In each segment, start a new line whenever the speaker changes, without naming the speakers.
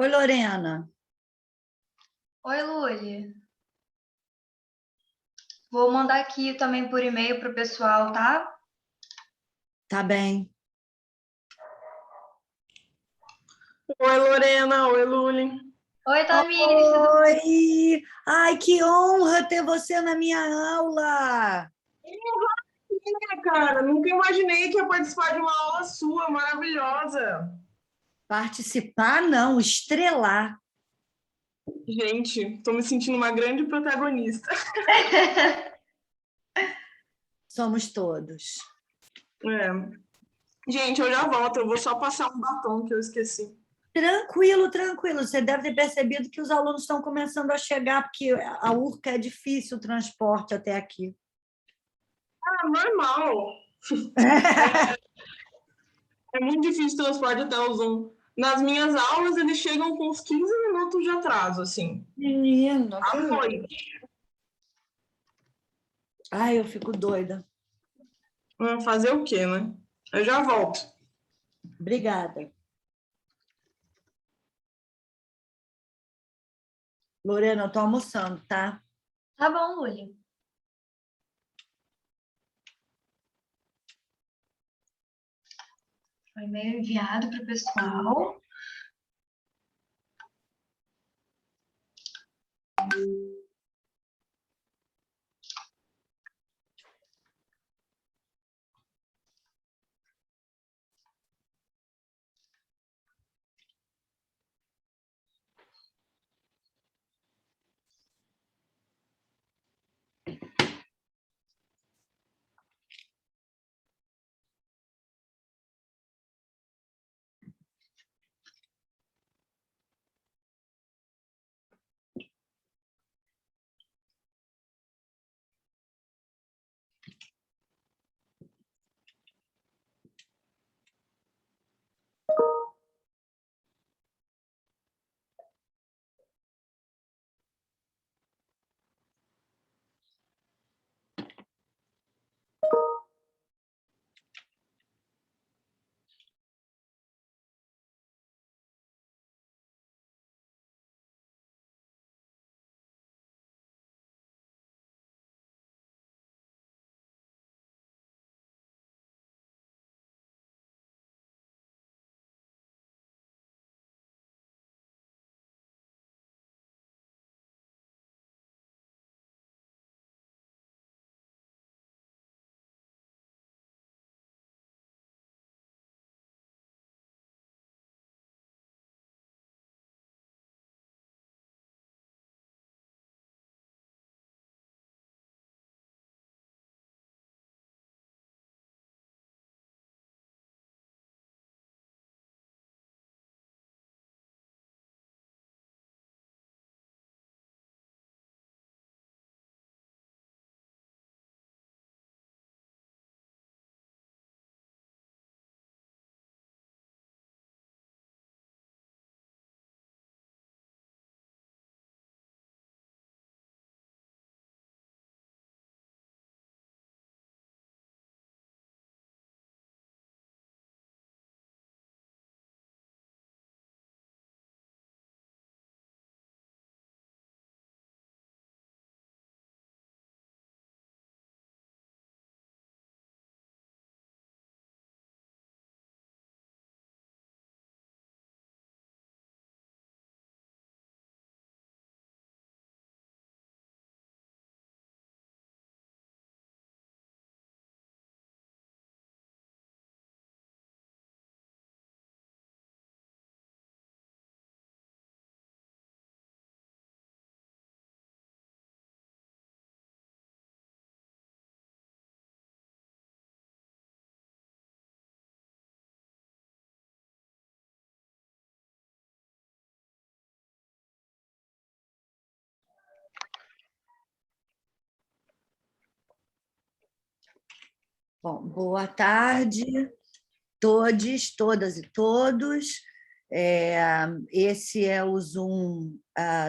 Oi, Lorena.
Oi, Luli. Vou mandar aqui também por e-mail para o pessoal, tá?
Tá bem.
Oi, Lorena. Oi, Luli.
Oi, Tamires.
Oi! Ai, que honra ter você na minha aula!
Cara, nunca imaginei que ia participar de uma aula sua, maravilhosa.
Participar, não, estrelar.
Gente, tô me sentindo uma grande protagonista.
Somos todos.
É. Gente, eu já volto, eu vou só passar um batom que eu esqueci.
Tranquilo, tranquilo. Você deve ter percebido que os alunos estão começando a chegar, porque a URCA é difícil o transporte até aqui.
Ah, normal. É muito difícil o transporte até o Zoom. Nas minhas aulas, eles chegam com uns 15 minutos de atraso, assim.
Menina,
À noite.
ai, eu fico doida.
Fazer o quê, né? Eu já volto.
Obrigada. Lorena, eu tô almoçando, tá?
Tá bom, Luli. Foi e-mail enviado para o pessoal.
Bom, boa tarde, todos, todas e todos. Esse é o Zoom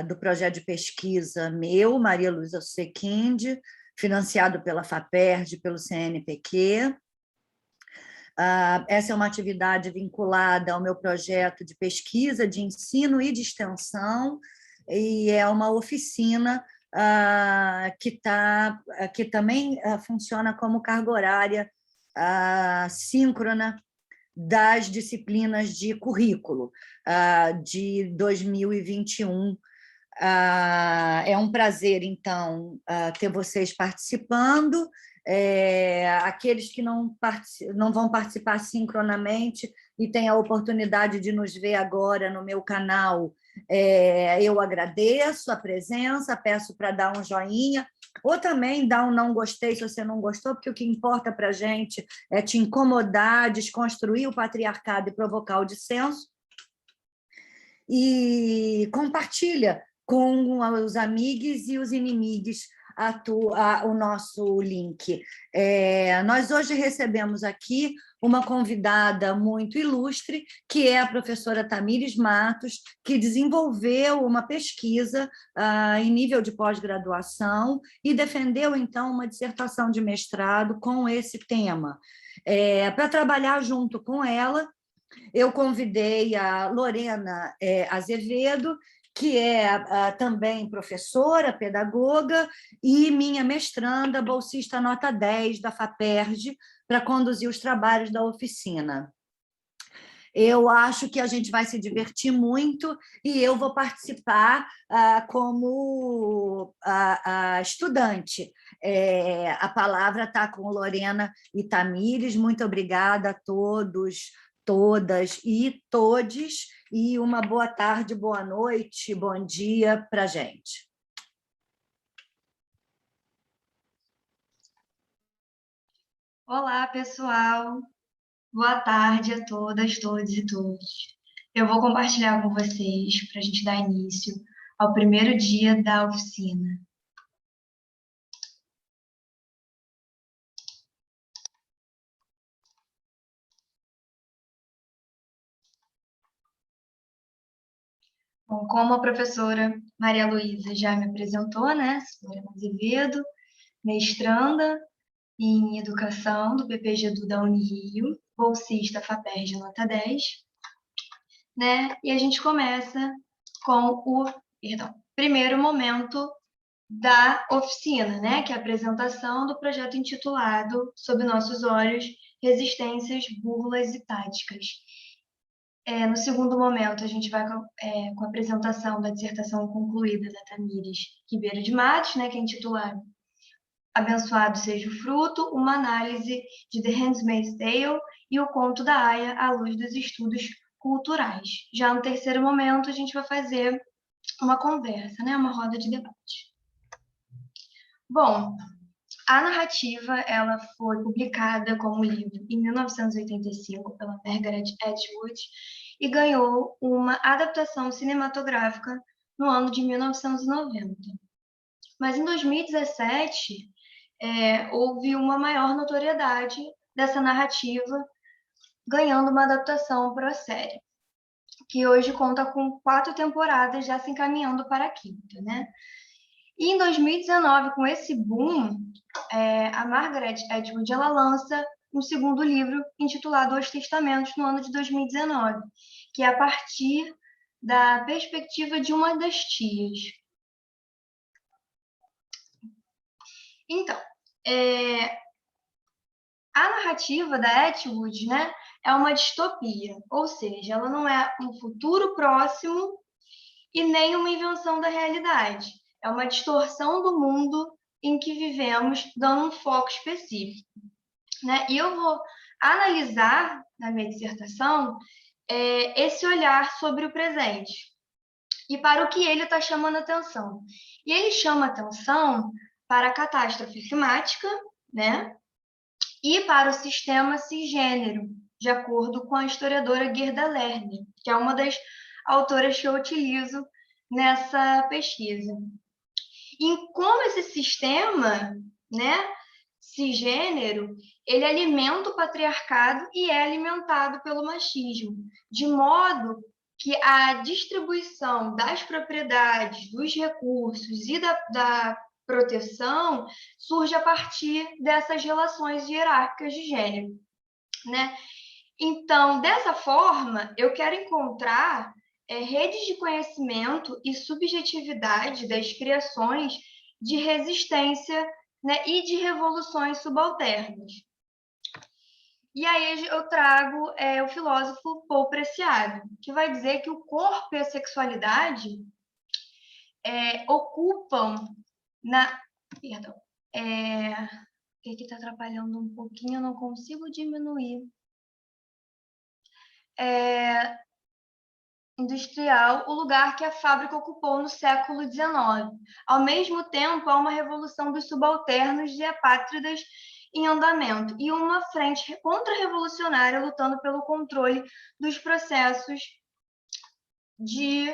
do projeto de pesquisa meu, Maria Luísa Sequinde, financiado pela FAPERJ, pelo CNPq. Essa é uma atividade vinculada ao meu projeto de pesquisa, de ensino e de extensão, e é uma oficina que também funciona como carga horária síncrona das disciplinas de currículo de 2021. É um prazer, então, ter vocês participando. Aqueles que não vão participar sincronamente e têm a oportunidade de nos ver agora no meu canal, eu agradeço a presença, peço para dar um joinha, ou também dar um não gostei se você não gostou, porque o que importa para a gente é te incomodar, desconstruir o patriarcado e provocar o dissenso. E compartilha com os amigos e os inimigos o nosso link. Nós hoje recebemos aqui uma convidada muito ilustre, que é a professora Tamires Matos, que desenvolveu uma pesquisa em nível de pós-graduação e defendeu, então, uma dissertação de mestrado com esse tema. Para trabalhar junto com ela, eu convidei a Lorena Azevedo, que é também professora, pedagoga, e minha mestranda, bolsista nota 10 da FAPERJ, para conduzir os trabalhos da oficina. Eu acho que a gente vai se divertir muito e eu vou participar como estudante. A palavra está com Lorena e Tamires. Muito obrigada a todos, todas e todes, e uma boa tarde, boa noite, bom dia para a gente.
Olá, pessoal. Boa tarde a todas, todos e todos. Eu vou compartilhar com vocês para a gente dar início ao primeiro dia da oficina. Bom, como a professora Maria Luísa já me apresentou, né? Lorena Azevedo, mestranda em Educação do PPGEDU da Unirio, bolsista FAPERJ nota 10, né? E a gente começa com o primeiro momento da oficina, né? Que é a apresentação do projeto intitulado Sob Nossos Olhos, Resistências, Burlas e Táticas. No segundo momento, a gente vai com a apresentação da dissertação concluída da Tamires Ribeiro de Matos, né? Que é intitulada Abençoado Seja o Fruto, uma análise de The Handmaid's Tale e o conto da Aya à luz dos estudos culturais. Já no terceiro momento, a gente vai fazer uma conversa, né? Uma roda de debate. Bom, a narrativa ela foi publicada como livro em 1985 pela Margaret Atwood e ganhou uma adaptação cinematográfica no ano de 1990. Mas em 2017, houve uma maior notoriedade dessa narrativa, ganhando uma adaptação para a série, que hoje conta com 4 temporadas, já se encaminhando para a 5ª, né? E em 2019, com esse boom, a Margaret Atwood ela lança um segundo livro intitulado Os Testamentos, no ano de 2019, que é a partir da perspectiva de uma das tias. Então, a narrativa da Atwood, né, é uma distopia, ou seja, ela não é um futuro próximo e nem uma invenção da realidade. É uma distorção do mundo em que vivemos, dando um foco específico, né? E eu vou analisar, na minha dissertação, esse olhar sobre o presente e para o que ele está chamando atenção. E ele chama atenção para a catástrofe climática, né? E para o sistema cisgênero, de acordo com a historiadora Gerda Lerner, que é uma das autoras que eu utilizo nessa pesquisa. E como esse sistema, né, cisgênero, ele alimenta o patriarcado e é alimentado pelo machismo, de modo que a distribuição das propriedades, dos recursos e da proteção surge a partir dessas relações hierárquicas de gênero, né? Então, dessa forma, eu quero encontrar redes de conhecimento e subjetividade das criações de resistência, né, e de revoluções subalternas. E aí eu trago o filósofo Paul Preciado, que vai dizer que o corpo e a sexualidade ocupam na... Perdão. O que está atrapalhando um pouquinho? Eu não consigo diminuir. Industrial, o lugar que a fábrica ocupou no século XIX. Ao mesmo tempo, há uma revolução dos subalternos e apátridas em andamento e uma frente contra-revolucionária lutando pelo controle dos processos de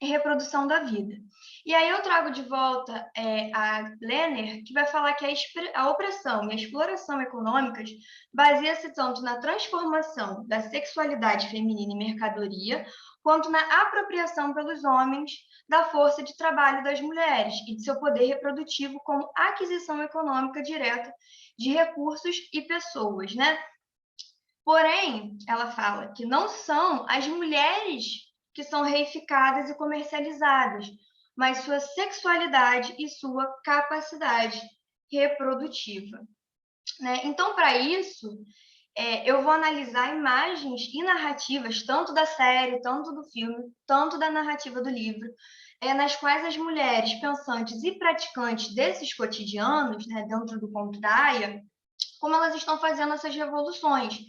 reprodução da vida. E aí eu trago de volta a Lehner, que vai falar que a opressão e a exploração econômicas baseia-se tanto na transformação da sexualidade feminina em mercadoria, quanto na apropriação pelos homens da força de trabalho das mulheres e de seu poder reprodutivo como aquisição econômica direta de recursos e pessoas, né? Porém, ela fala que não são as mulheres que são reificadas e comercializadas, mas sua sexualidade e sua capacidade reprodutiva, né? Então, para isso, eu vou analisar imagens e narrativas, tanto da série, tanto do filme, tanto da narrativa do livro, nas quais as mulheres pensantes e praticantes desses cotidianos, né, dentro do conto da Aya, como elas estão fazendo essas revoluções.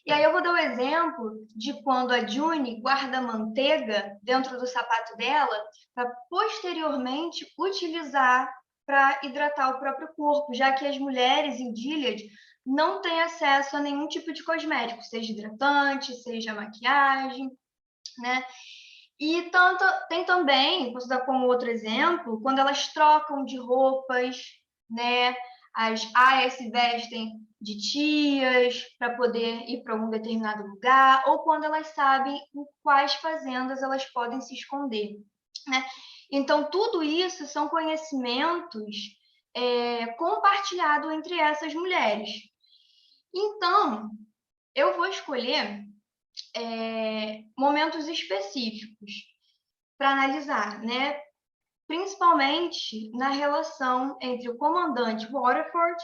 E aí eu vou dar o exemplo de quando a June guarda manteiga dentro do sapato dela para posteriormente utilizar para hidratar o próprio corpo, já que as mulheres em Gilead não têm acesso a nenhum tipo de cosmético, seja hidratante, seja maquiagem, né? E tem também, posso dar como outro exemplo, quando elas trocam de roupas, né? As aias se vestem de tias para poder ir para algum determinado lugar, ou quando elas sabem em quais fazendas elas podem se esconder, né? Então, tudo isso são conhecimentos compartilhados entre essas mulheres. Então, eu vou escolher momentos específicos para analisar, né? Principalmente na relação entre o comandante Waterford,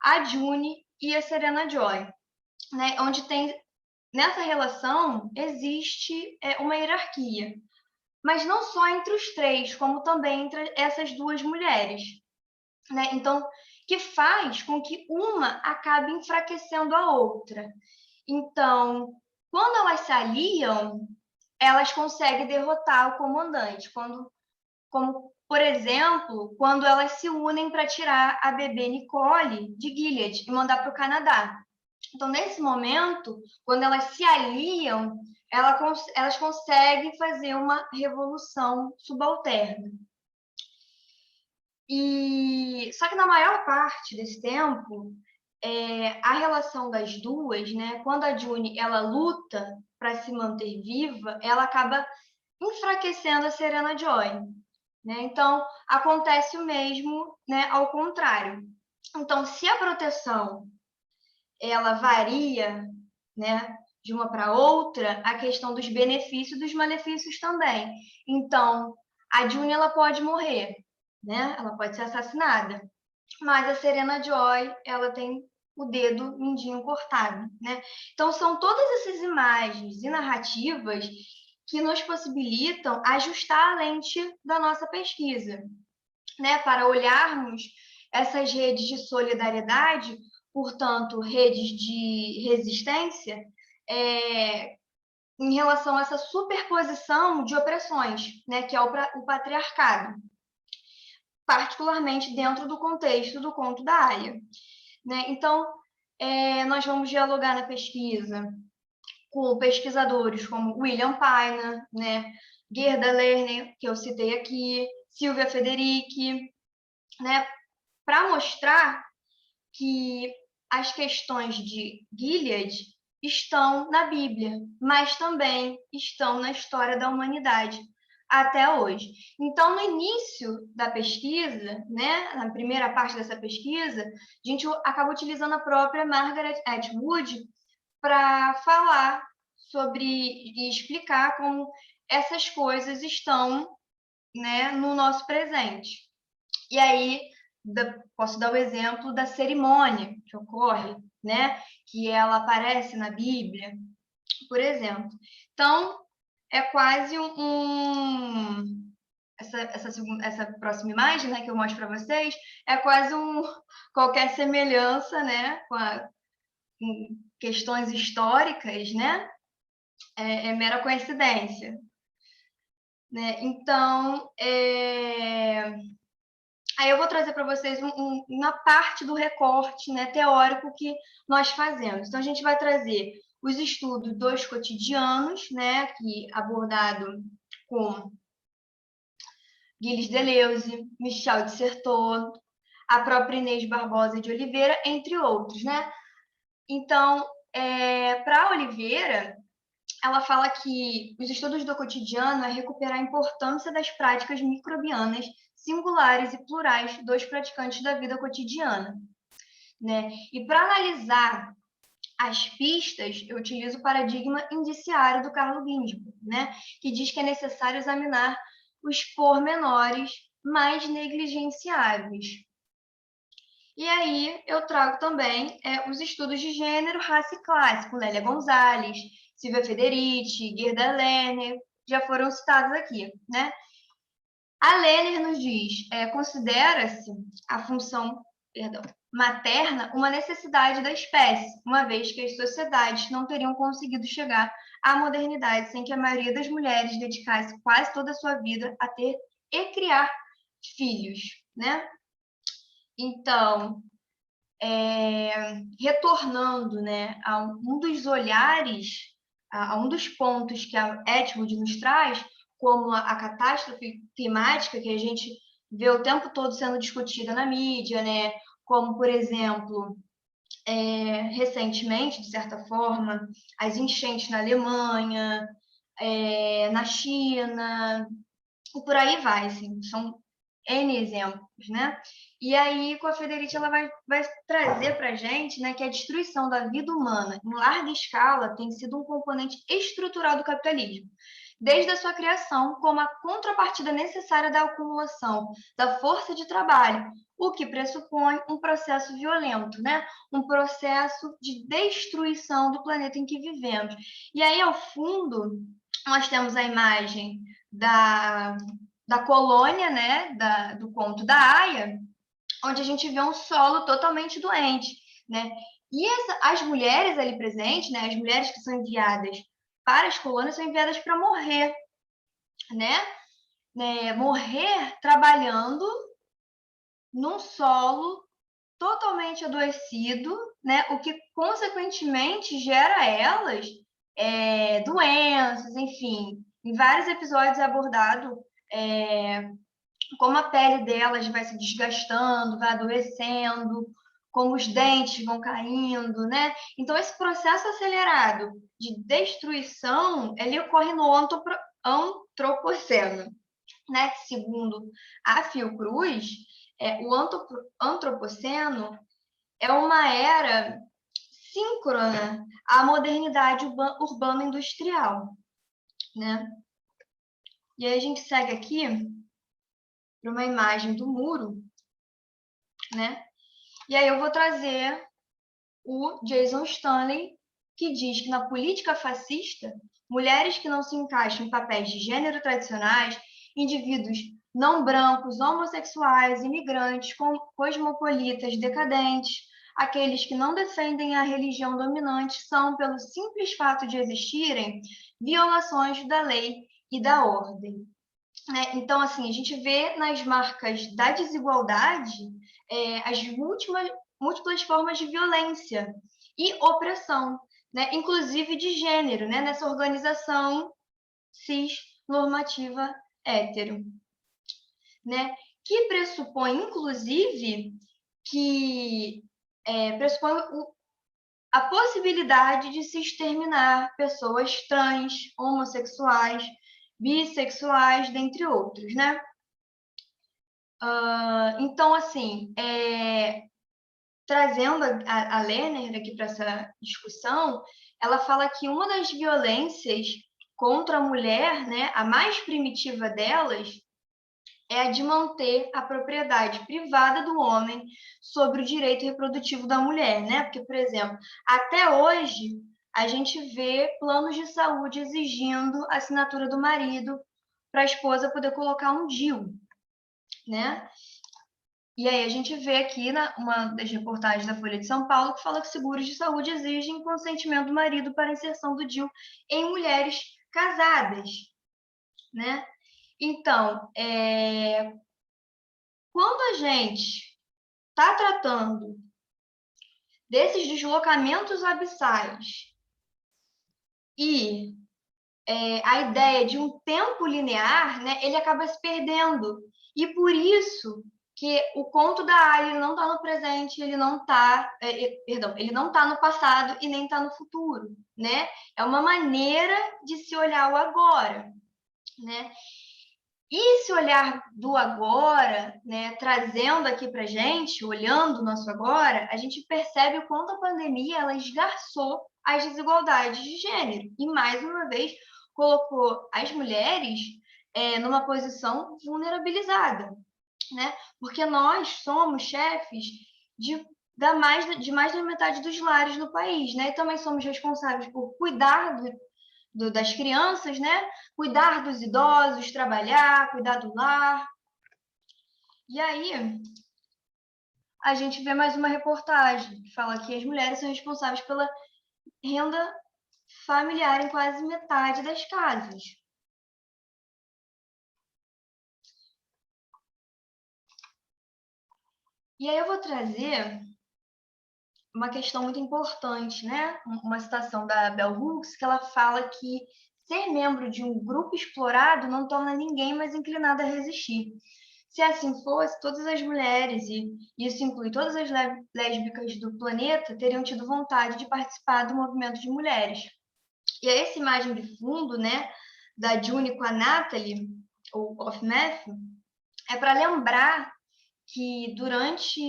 a June e a Serena Joy, né? Onde nessa relação existe uma hierarquia, mas não só entre os três, como também entre essas duas mulheres, né? Então, que faz com que uma acabe enfraquecendo a outra. Então, quando elas se aliam, elas conseguem derrotar o comandante, como, por exemplo, quando elas se unem para tirar a bebê Nicole de Gilead e mandar para o Canadá. Então, nesse momento, quando elas se aliam, elas conseguem fazer uma revolução subalterna. Só que na maior parte desse tempo, a relação das duas, né? Quando a June ela luta para se manter viva, ela acaba enfraquecendo a Serena Joy, né? Então acontece o mesmo, né? Ao contrário. Então, se a proteção ela varia, né? De uma para outra, a questão dos benefícios e dos malefícios também. Então, a June ela pode morrer, né? Ela pode ser assassinada, mas a Serena Joy ela tem o dedo mindinho cortado, né? Então, são todas essas imagens e narrativas que nos possibilitam ajustar a lente da nossa pesquisa, né? Para olharmos essas redes de solidariedade, portanto, redes de resistência, em relação a essa superposição de opressões, né? Que é o patriarcado, particularmente dentro do contexto do conto da Aya, né? Então, nós vamos dialogar na pesquisa com pesquisadores como William Pina, né? Gerda Lerner, que eu citei aqui, Silvia Federici, né? Para mostrar que as questões de Gilead estão na Bíblia, mas também estão na história da humanidade até hoje. Então, no início da pesquisa, né, na primeira parte dessa pesquisa, a gente acaba utilizando a própria Margaret Atwood para falar sobre e explicar como essas coisas estão, né, no nosso presente. E aí, posso dar o exemplo da cerimônia que ocorre, né, que ela aparece na Bíblia, por exemplo. Então, é quase essa próxima imagem, né, que eu mostro para vocês, é quase qualquer semelhança, né, com questões históricas, né, é mera coincidência, né? Então, aí eu vou trazer para vocês uma parte do recorte, né, teórico que nós fazemos. Então, a gente vai trazer os estudos dos cotidianos, né, que abordado com Gilles Deleuze, Michel de Certeau, a própria Inês Barbosa de Oliveira, entre outros, né? Então, para Oliveira, ela fala que os estudos do cotidiano é recuperar a importância das práticas microbianas singulares e plurais dos praticantes da vida cotidiana, né? E para analisar as pistas, eu utilizo o paradigma indiciário do Carlo Ginzburg, né? Que diz que é necessário examinar os pormenores mais negligenciáveis. E aí eu trago também os estudos de gênero, raça e classe, com Lélia Gonzalez, Silvia Federici, Gerda Lerner, já foram citados aqui, né? A Lerner nos diz, considera-se a função, materna uma necessidade da espécie, uma vez que as sociedades não teriam conseguido chegar à modernidade sem que a maioria das mulheres dedicasse quase toda a sua vida a ter e criar filhos, né? Então, retornando, né, a um dos olhares, a um dos pontos que a Atwood nos traz, como a catástrofe climática, que a gente vê o tempo todo sendo discutida na mídia, né, como, por exemplo, recentemente, de certa forma, as enchentes na Alemanha, na China, e por aí vai, assim, são N exemplos, né? E aí, com a Federici, ela vai trazer para a gente, né, que a destruição da vida humana em larga escala tem sido um componente estrutural do capitalismo, desde a sua criação, como a contrapartida necessária da acumulação da força de trabalho, o que pressupõe um processo violento, né? Um processo de destruição do planeta em que vivemos. E aí, ao fundo, nós temos a imagem da colônia, né, do conto da Aya, onde a gente vê um solo totalmente doente, né? E as mulheres ali presentes, né, as mulheres que são enviadas para as colônias são enviadas para morrer, né? Morrer trabalhando num solo totalmente adoecido, né? O que consequentemente gera a elas doenças, enfim. Em vários episódios é abordado como a pele delas vai se desgastando, vai adoecendo, como os dentes vão caindo, né? Então, esse processo acelerado de destruição, ele ocorre no antropoceno, né? Segundo a Fiocruz, o antropoceno é uma era síncrona à modernidade urbana industrial, né? E aí a gente segue aqui para uma imagem do muro, né? E aí eu vou trazer o Jason Stanley, que diz que na política fascista, mulheres que não se encaixam em papéis de gênero tradicionais, indivíduos não brancos, homossexuais, imigrantes, cosmopolitas, decadentes, aqueles que não defendem a religião dominante, são, pelo simples fato de existirem, violações da lei e da ordem. Então, assim, a gente vê nas marcas da desigualdade as múltiplas formas de violência e opressão, né? Inclusive de gênero, né? Nessa organização cis-normativa hétero, né? Que pressupõe, inclusive, pressupõe a possibilidade de se exterminar pessoas trans, homossexuais, bissexuais, dentre outros, né? Então, assim, trazendo a Lerner aqui para essa discussão, ela fala que uma das violências contra a mulher, né, a mais primitiva delas, é a de manter a propriedade privada do homem sobre o direito reprodutivo da mulher, né? Porque, por exemplo, até hoje a gente vê planos de saúde exigindo a assinatura do marido para a esposa poder colocar um DIU, né? E aí a gente vê aqui uma das reportagens da Folha de São Paulo que fala que seguros de saúde exigem consentimento do marido para a inserção do DIU em mulheres casadas, né? Então, quando a gente está tratando desses deslocamentos abissais e a ideia de um tempo linear, né, ele acaba se perdendo. E por isso que o conto da Aya não está no presente, ele não está, ele não está no passado e nem está no futuro, né? É uma maneira de se olhar o agora, né? E esse olhar do agora, né, trazendo aqui para a gente, olhando o nosso agora, a gente percebe o quanto a pandemia ela esgarçou as desigualdades de gênero e, mais uma vez, colocou as mulheres numa posição vulnerabilizada, né? Porque nós somos chefes de mais da metade dos lares no país, né? E também somos responsáveis por cuidar das crianças, né? Cuidar dos idosos, trabalhar, cuidar do lar. E aí, a gente vê mais uma reportagem que fala que as mulheres são responsáveis pela renda familiar em quase metade das casas. E aí eu vou trazer uma questão muito importante, né? Uma citação da Bell Hooks, que ela fala que ser membro de um grupo explorado não torna ninguém mais inclinado a resistir. Se assim fosse, todas as mulheres, e isso inclui todas as lésbicas do planeta, teriam tido vontade de participar do movimento de mulheres. E essa imagem de fundo, né, da June com a Natalie, ou of Math, é para lembrar que durante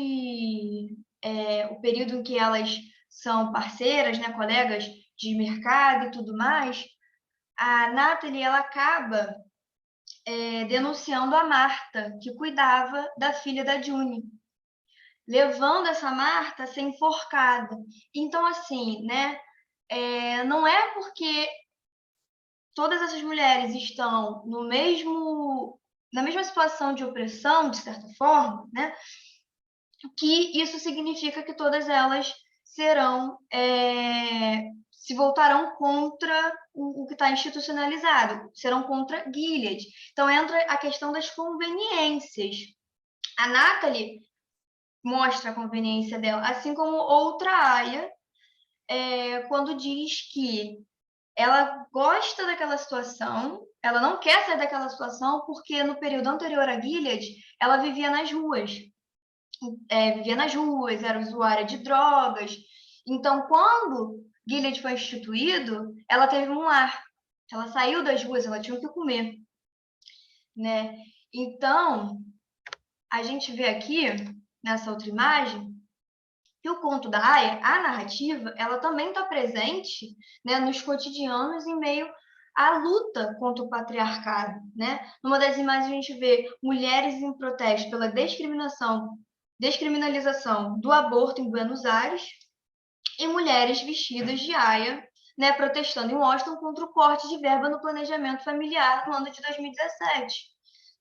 o período em que elas são parceiras, né, colegas de mercado e tudo mais, a Natalie ela acaba denunciando a Marta, que cuidava da filha da June, levando essa Marta a ser enforcada. Então, assim, né, não é porque todas essas mulheres estão na mesma situação de opressão, de certa forma, né, que isso significa que todas elas se voltarão contra o que está institucionalizado, serão contra Gilead. Então, entra a questão das conveniências. A Natalie mostra a conveniência dela, assim como outra Aya, quando diz que ela gosta daquela situação, ela não quer sair daquela situação, porque no período anterior a Gilead, ela vivia nas ruas. Era usuária de drogas. Então, quando Gilead foi instituído, ela teve um lar. Ela saiu das ruas, ela tinha o que comer, né? Então, a gente vê aqui, nessa outra imagem, que o conto da Aya, a narrativa, ela também está presente, né, nos cotidianos em meio à luta contra o patriarcado, né? Numa das imagens a gente vê mulheres em protesto pela descriminalização do aborto em Buenos Aires e mulheres vestidas de Aya, né, protestando em Washington contra o corte de verba no planejamento familiar no ano de 2017,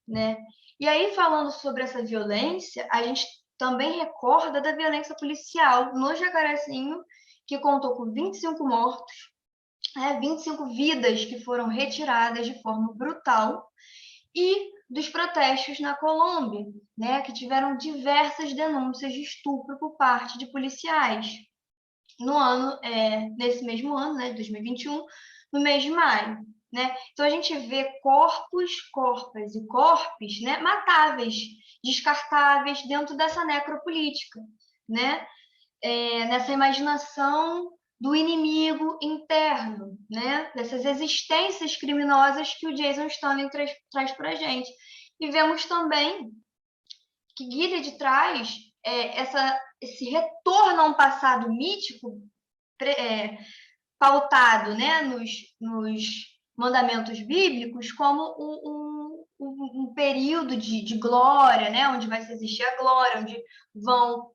né? E aí, falando sobre essa violência, a gente também recorda da violência policial no Jacarezinho, que contou com 25 mortos, 25 vidas que foram retiradas de forma brutal, e dos protestos na Colômbia, né, que tiveram diversas denúncias de estupro por parte de policiais. Nesse mesmo ano, né, de 2021, no mês de maio. Né? Então, a gente vê corpos e corpos, né, matáveis, descartáveis dentro dessa necropolítica, né? Nessa imaginação do inimigo interno, né? Dessas existências criminosas que o Jason Stanley traz para a gente. E vemos também que Gilead traz esse retorno a um passado mítico, pautado, né, nos mandamentos bíblicos como um período de glória, né, onde vai existir a glória, onde vão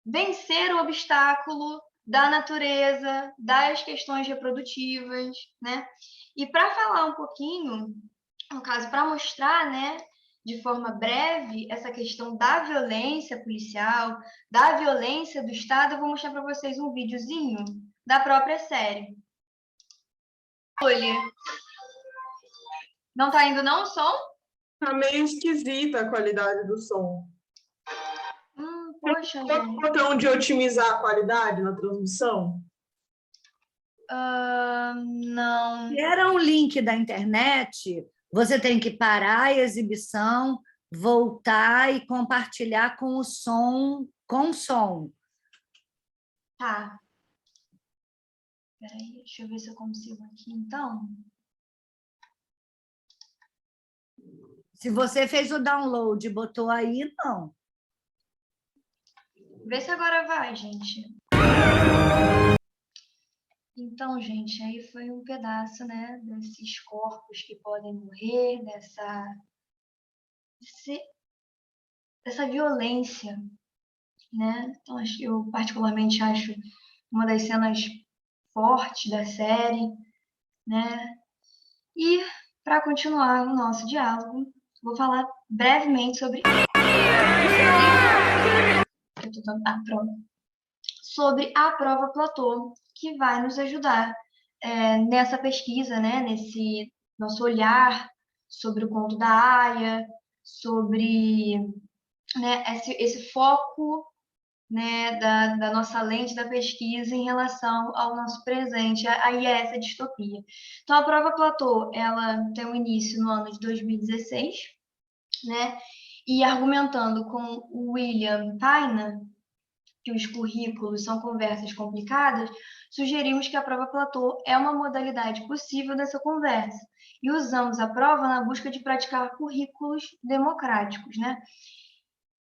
vencer o obstáculo da natureza, das questões reprodutivas, né? E para falar um pouquinho, no caso, para mostrar, né, de forma breve, essa questão da violência policial, da violência do Estado, eu vou mostrar para vocês um videozinho da própria série. Olha, não tá indo não o som?
Tá meio esquisita a qualidade do som.
Poxa,
Tem
gente.
um botão de otimizar a qualidade na transmissão?
Não.
Se era um link da internet, você tem que parar a exibição, voltar e compartilhar com o som, com som.
Tá. Peraí, deixa eu ver se eu consigo aqui, então.
Se você fez o download e botou aí, não.
Vê se agora vai, gente. Então, gente, aí foi um pedaço, né, desses corpos que podem morrer, dessa violência, né? Então, eu particularmente acho uma das cenas fortes da série, né? E, para continuar o nosso diálogo, vou falar brevemente sobre a prova Platô, que vai nos ajudar nessa pesquisa, né? Nesse nosso olhar sobre o conto da Aya, sobre, né, esse foco, né, da nossa lente da pesquisa em relação ao nosso presente, a essa distopia. Então, a prova Platô, ela tem um início no ano de 2016, né, e argumentando com o William Paina, que os currículos são conversas complicadas, sugerimos que a prova Platô é uma modalidade possível dessa conversa, e usamos a prova na busca de praticar currículos democráticos, né?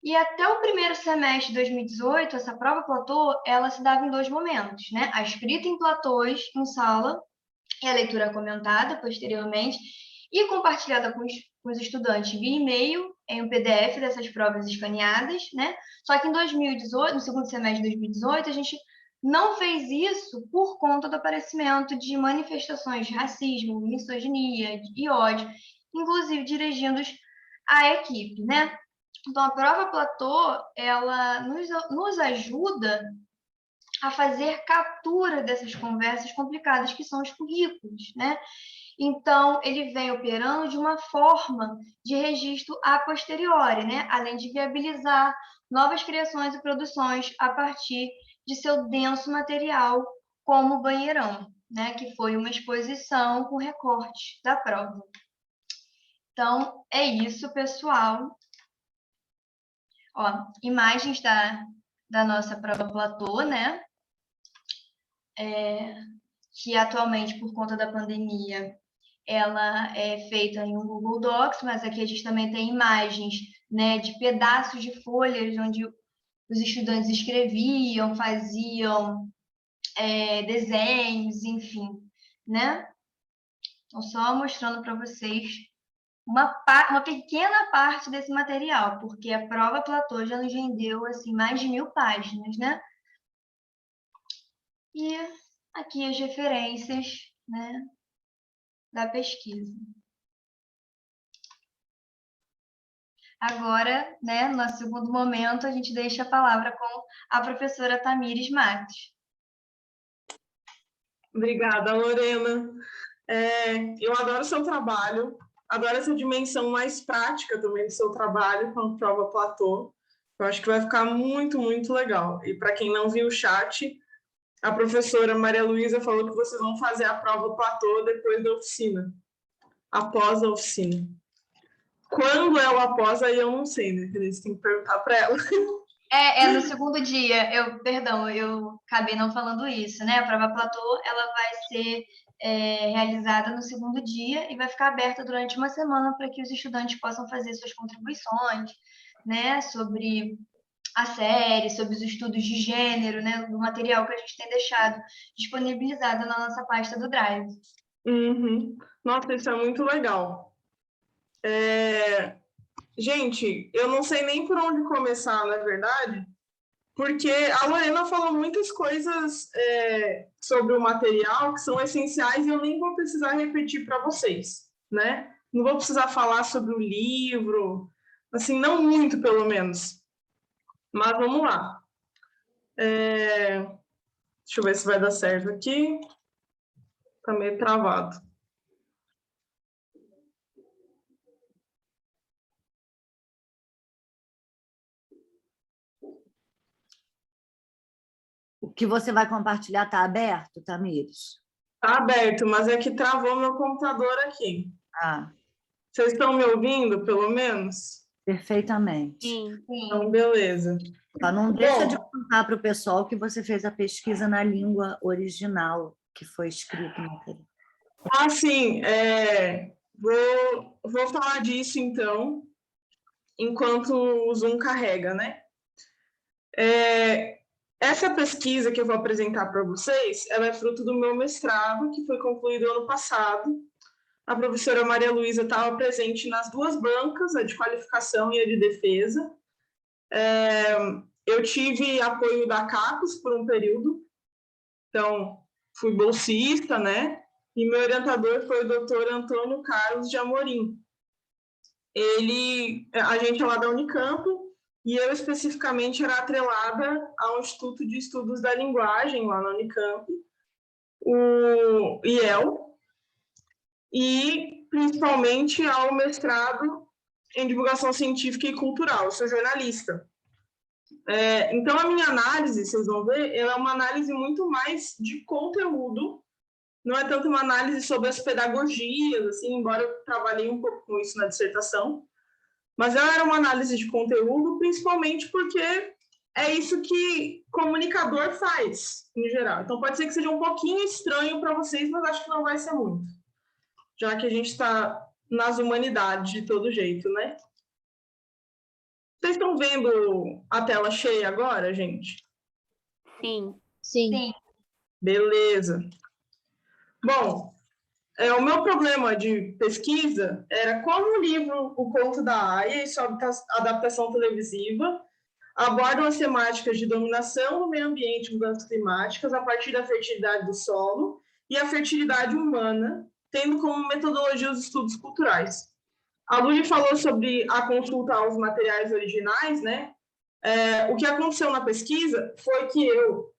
E até o primeiro semestre de 2018, essa prova Platô, ela se dava em 2 momentos, né? A escrita em platôs em sala e a leitura comentada posteriormente e compartilhada com os estudantes via e-mail em um PDF dessas provas escaneadas, né? Só que em 2018, no segundo semestre de 2018, a gente não fez isso por conta do aparecimento de manifestações de racismo, misoginia e ódio, inclusive dirigidos à equipe, né? Então, a prova Platô, ela nos ajuda a fazer captura dessas conversas complicadas que são os currículos, né? Então, ele vem operando de uma forma de registro a posteriori, né? Além de viabilizar novas criações e produções a partir de seu denso material, como o Banheirão, né? Que foi uma exposição com recorte da prova. Então, é isso, pessoal. Ó, imagens da nossa prova Platô, né? Que atualmente, por conta da pandemia, ela é feita em um Google Docs, mas aqui a gente também tem imagens, né, de pedaços de folhas onde os estudantes escreviam, faziam desenhos, enfim, né? Então, só mostrando para vocês uma pequena parte desse material, porque a prova Platô já nos rendeu assim, mais de 1000 páginas, né? E aqui as referências, né, da pesquisa. Agora, né, no segundo momento, a gente deixa a palavra com a professora Tamires Matos.
Obrigada, Lorena. Eu adoro seu trabalho, adoro essa dimensão mais prática também do seu trabalho com a prova Platô. Eu acho que vai ficar muito, muito legal. E para quem não viu o chat, a professora Maria Luísa falou que vocês vão fazer a prova Platô depois da oficina, após a oficina. Quando é o após, aí eu não sei, né? Você tem que perguntar para ela.
No segundo dia, eu acabei não falando isso, né? A prova Platô, ela vai ser realizada no segundo dia e vai ficar aberta durante uma semana para que os estudantes possam fazer suas contribuições, né? Sobre a série, sobre os estudos de gênero, né, do material que a gente tem deixado disponibilizado na nossa pasta do Drive.
Uhum. Nossa, isso é muito legal. Gente, eu não sei nem por onde começar, na verdade, porque a Lorena falou muitas coisas sobre o material que são essenciais e eu nem vou precisar repetir para vocês, né? Não vou precisar falar sobre o livro, assim, não muito, pelo menos. Mas vamos lá. Deixa eu ver se vai dar certo aqui. Tá meio travado.
O que você vai compartilhar está aberto, Tamires?
Tá aberto, mas é que travou meu computador aqui.
Ah,
Vocês estão me ouvindo, pelo menos?
perfeitamente.
Sim.
Então, beleza.
Só não deixa de
Bom,
contar para o pessoal que você fez a pesquisa na língua original que foi escrito no material.
sim, vou falar disso, então, enquanto o Zoom carrega, né? Essa pesquisa que eu vou apresentar para vocês, ela é fruto do meu mestrado, que foi concluído ano passado. A professora Maria Luísa estava presente nas duas bancas, a de qualificação e a de defesa. Eu tive apoio da CAPES por um período, então fui bolsista, né? E meu orientador foi o doutor Antônio Carlos de Amorim. A gente é lá da Unicamp, e eu especificamente era atrelada ao Instituto de Estudos da Linguagem, lá na Unicamp, o IEL, e principalmente ao mestrado em Divulgação Científica e Cultural. Eu sou jornalista. Então, a minha análise, vocês vão ver, ela é uma análise muito mais de conteúdo, não é tanto uma análise sobre as pedagogias, assim, embora eu trabalhei um pouco com isso na dissertação, mas ela era uma análise de conteúdo, principalmente porque é isso que comunicador faz, em geral. Então, pode ser que seja um pouquinho estranho para vocês, mas acho que não vai ser muito, já que a gente está nas humanidades de todo jeito, né? Vocês estão vendo a tela cheia agora, gente?
Sim.
Sim.
Beleza. Bom, o meu problema de pesquisa era como o livro O Conto da Aia e sua adaptação televisiva abordam as temáticas de dominação do meio ambiente e mudanças climáticas a partir da fertilidade do solo e a fertilidade humana, tendo como metodologia os estudos culturais. A Luli falou sobre a consulta aos materiais originais, né? O que aconteceu na pesquisa foi que eu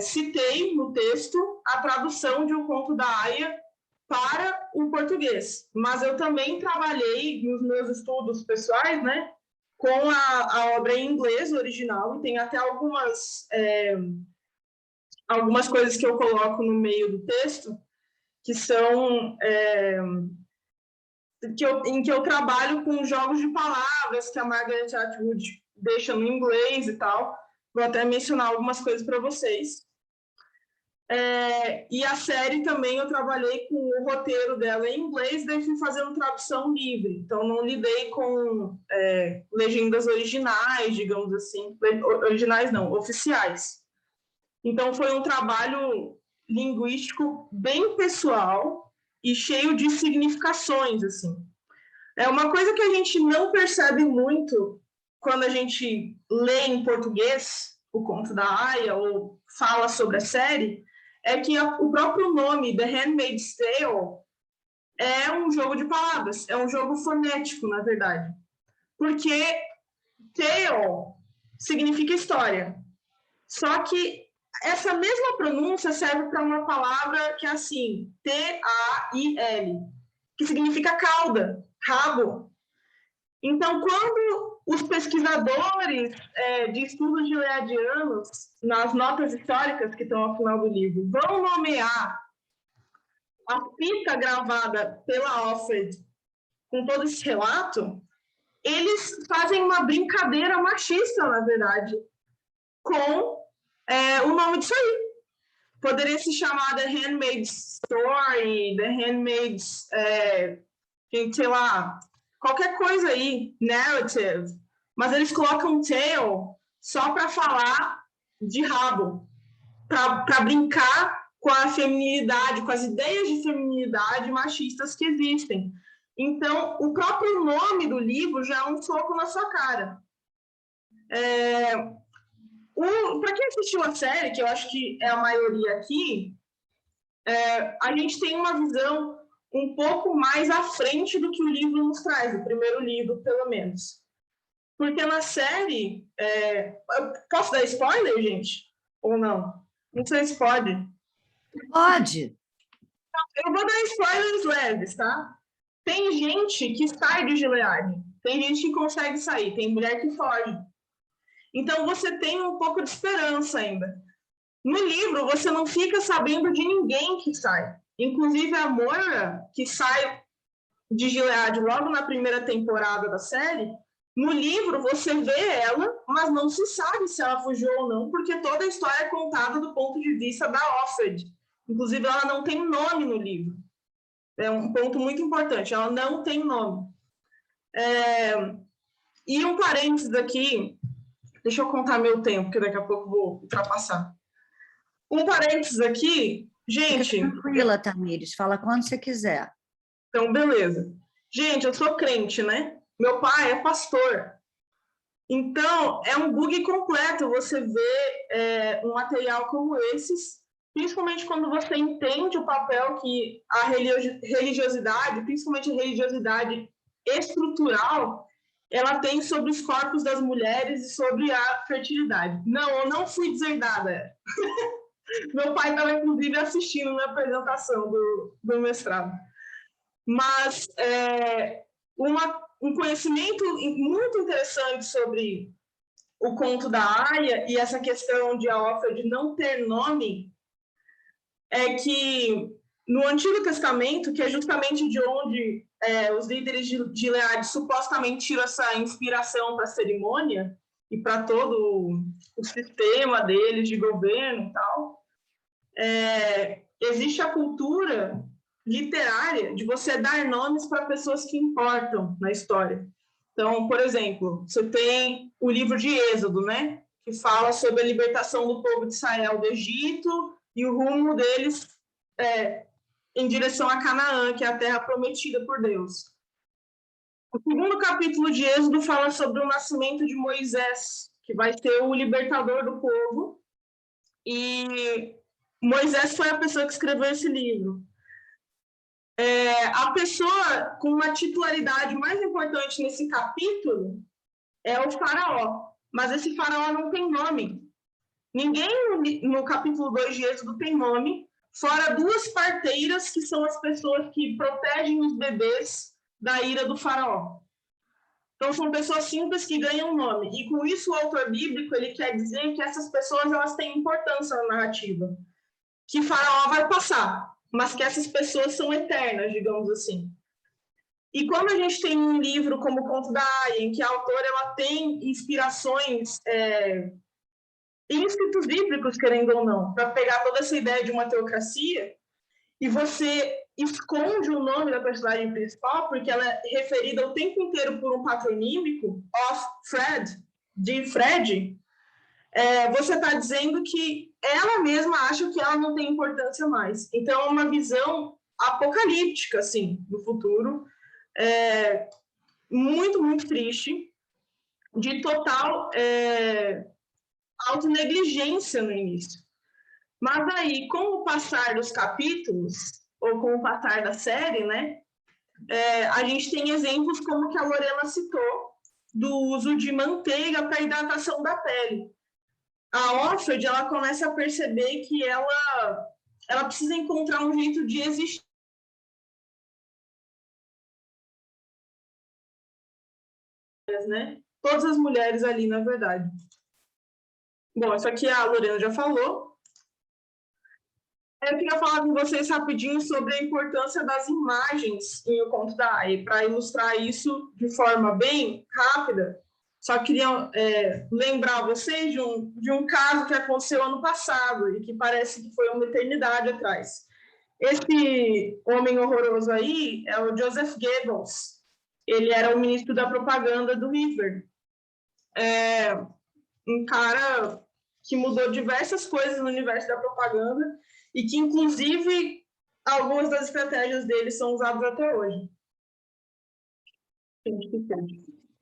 citei no texto a tradução de O Conto da Aia para o português, mas eu também trabalhei nos meus estudos pessoais, né, com a obra em inglês original, e tem até algumas coisas que eu coloco no meio do texto, que são em que eu trabalho com jogos de palavras que a Margaret Atwood deixa no inglês e tal. Vou até mencionar algumas coisas para vocês. E a série também eu trabalhei com o roteiro dela em inglês, daí fui fazendo tradução livre. Então, não lidei com legendas originais, digamos assim. Originais não, oficiais. Então, foi um trabalho linguístico bem pessoal e cheio de significações, assim. É uma coisa que a gente não percebe muito quando a gente lê em português O Conto da Aia ou fala sobre a série, é que o próprio nome, The Handmaid's Tale, é um jogo de palavras, é um jogo fonético, na verdade. Porque tale significa história. Só que essa mesma pronúncia serve para uma palavra que é assim, T-A-I-L, que significa cauda, rabo. Então, quando os pesquisadores de estudos gileadianos, nas notas históricas que estão ao final do livro, vão nomear a fita gravada pela Offred com todo esse relato, eles fazem uma brincadeira machista, na verdade, com o nome disso aí. Poderia se chamar The Handmaid's Story, The Handmaid's, sei lá, qualquer coisa aí, narrative, mas eles colocam tale só para falar de rabo, para brincar com a feminilidade, com as ideias de feminilidade machistas que existem. Então, o próprio nome do livro já é um soco na sua cara. Para quem assistiu a série, que eu acho que é a maioria aqui, a gente tem uma visão um pouco mais à frente do que o livro nos traz, o primeiro livro, pelo menos. Porque na série... Posso dar spoiler, gente? Ou não? Não sei se pode.
Pode.
Eu vou dar spoilers leves, tá? Tem gente que sai de Gilead, tem gente que consegue sair, tem mulher que foge. Então, você tem um pouco de esperança ainda. No livro, você não fica sabendo de ninguém que sai. Inclusive, a Moira, que sai de Gilead logo na primeira temporada da série, no livro você vê ela, mas não se sabe se ela fugiu ou não, porque toda a história é contada do ponto de vista da Offred. Inclusive, ela não tem nome no livro. É um ponto muito importante, ela não tem nome. E um parênteses aqui, deixa eu contar meu tempo, que daqui a pouco vou ultrapassar. Um parênteses aqui, gente...
Fica tranquila, Tamires, fala quando você quiser.
Então, beleza. Gente, eu sou crente, né? Meu pai é pastor. Então, é um bug completo você ver um material como esses, principalmente quando você entende o papel que a religiosidade, principalmente a religiosidade estrutural, ela tem sobre os corpos das mulheres e sobre a fertilidade. Não, eu não fui deserdada. Meu pai estava, inclusive, assistindo minha apresentação do mestrado. Mas um conhecimento muito interessante sobre o conto da Aya e essa questão de a Offred não ter nome é que no Antigo Testamento, que é justamente de onde os líderes de Gilead supostamente tiram essa inspiração para a cerimônia e para todo o sistema deles de governo e tal, existe a cultura literária de você dar nomes para pessoas que importam na história. Então, por exemplo, você tem o livro de Êxodo, né, que fala sobre a libertação do povo de Israel do Egito e o rumo deles em direção a Canaã, que é a terra prometida por Deus. O segundo capítulo de Êxodo fala sobre o nascimento de Moisés, que vai ser o libertador do povo, e Moisés foi a pessoa que escreveu esse livro. A pessoa com uma titularidade mais importante nesse capítulo é o faraó, mas esse faraó não tem nome. Ninguém no capítulo 2 de Êxodo tem nome, fora duas parteiras, que são as pessoas que protegem os bebês da ira do faraó. Então, são pessoas simples que ganham nome. E com isso, o autor bíblico ele quer dizer que essas pessoas elas têm importância na narrativa. Que faraó vai passar, mas que essas pessoas são eternas, digamos assim. E quando a gente tem um livro como o Conto da Aya, em que a autora ela tem inspirações em escritos bíblicos, querendo ou não, para pegar toda essa ideia de uma teocracia, e você esconde o nome da personagem principal, porque ela é referida o tempo inteiro por um patronímico, of Fred, de Fred, você está dizendo que ela mesma acha que ela não tem importância mais. Então, é uma visão apocalíptica, assim, do futuro, muito, muito triste, de total autonegligência no início. Mas aí, com o passar dos capítulos, ou com o passar da série, né, a gente tem exemplos como que a Lorena citou, do uso de manteiga para hidratação da pele. A Offred, ela começa a perceber que ela precisa encontrar um jeito de existir, né? Todas as mulheres ali, na verdade. Bom, isso aqui a Lorena já falou. Eu queria falar com vocês rapidinho sobre a importância das imagens em O Conto da Aya. Para ilustrar isso de forma bem rápida, só queria lembrar vocês de um caso que aconteceu ano passado e que parece que foi uma eternidade atrás. Esse homem horroroso aí é o Joseph Goebbels. Ele era o ministro da propaganda do Hitler. um cara que mudou diversas coisas no universo da propaganda e que, inclusive, algumas das estratégias dele são usadas até hoje.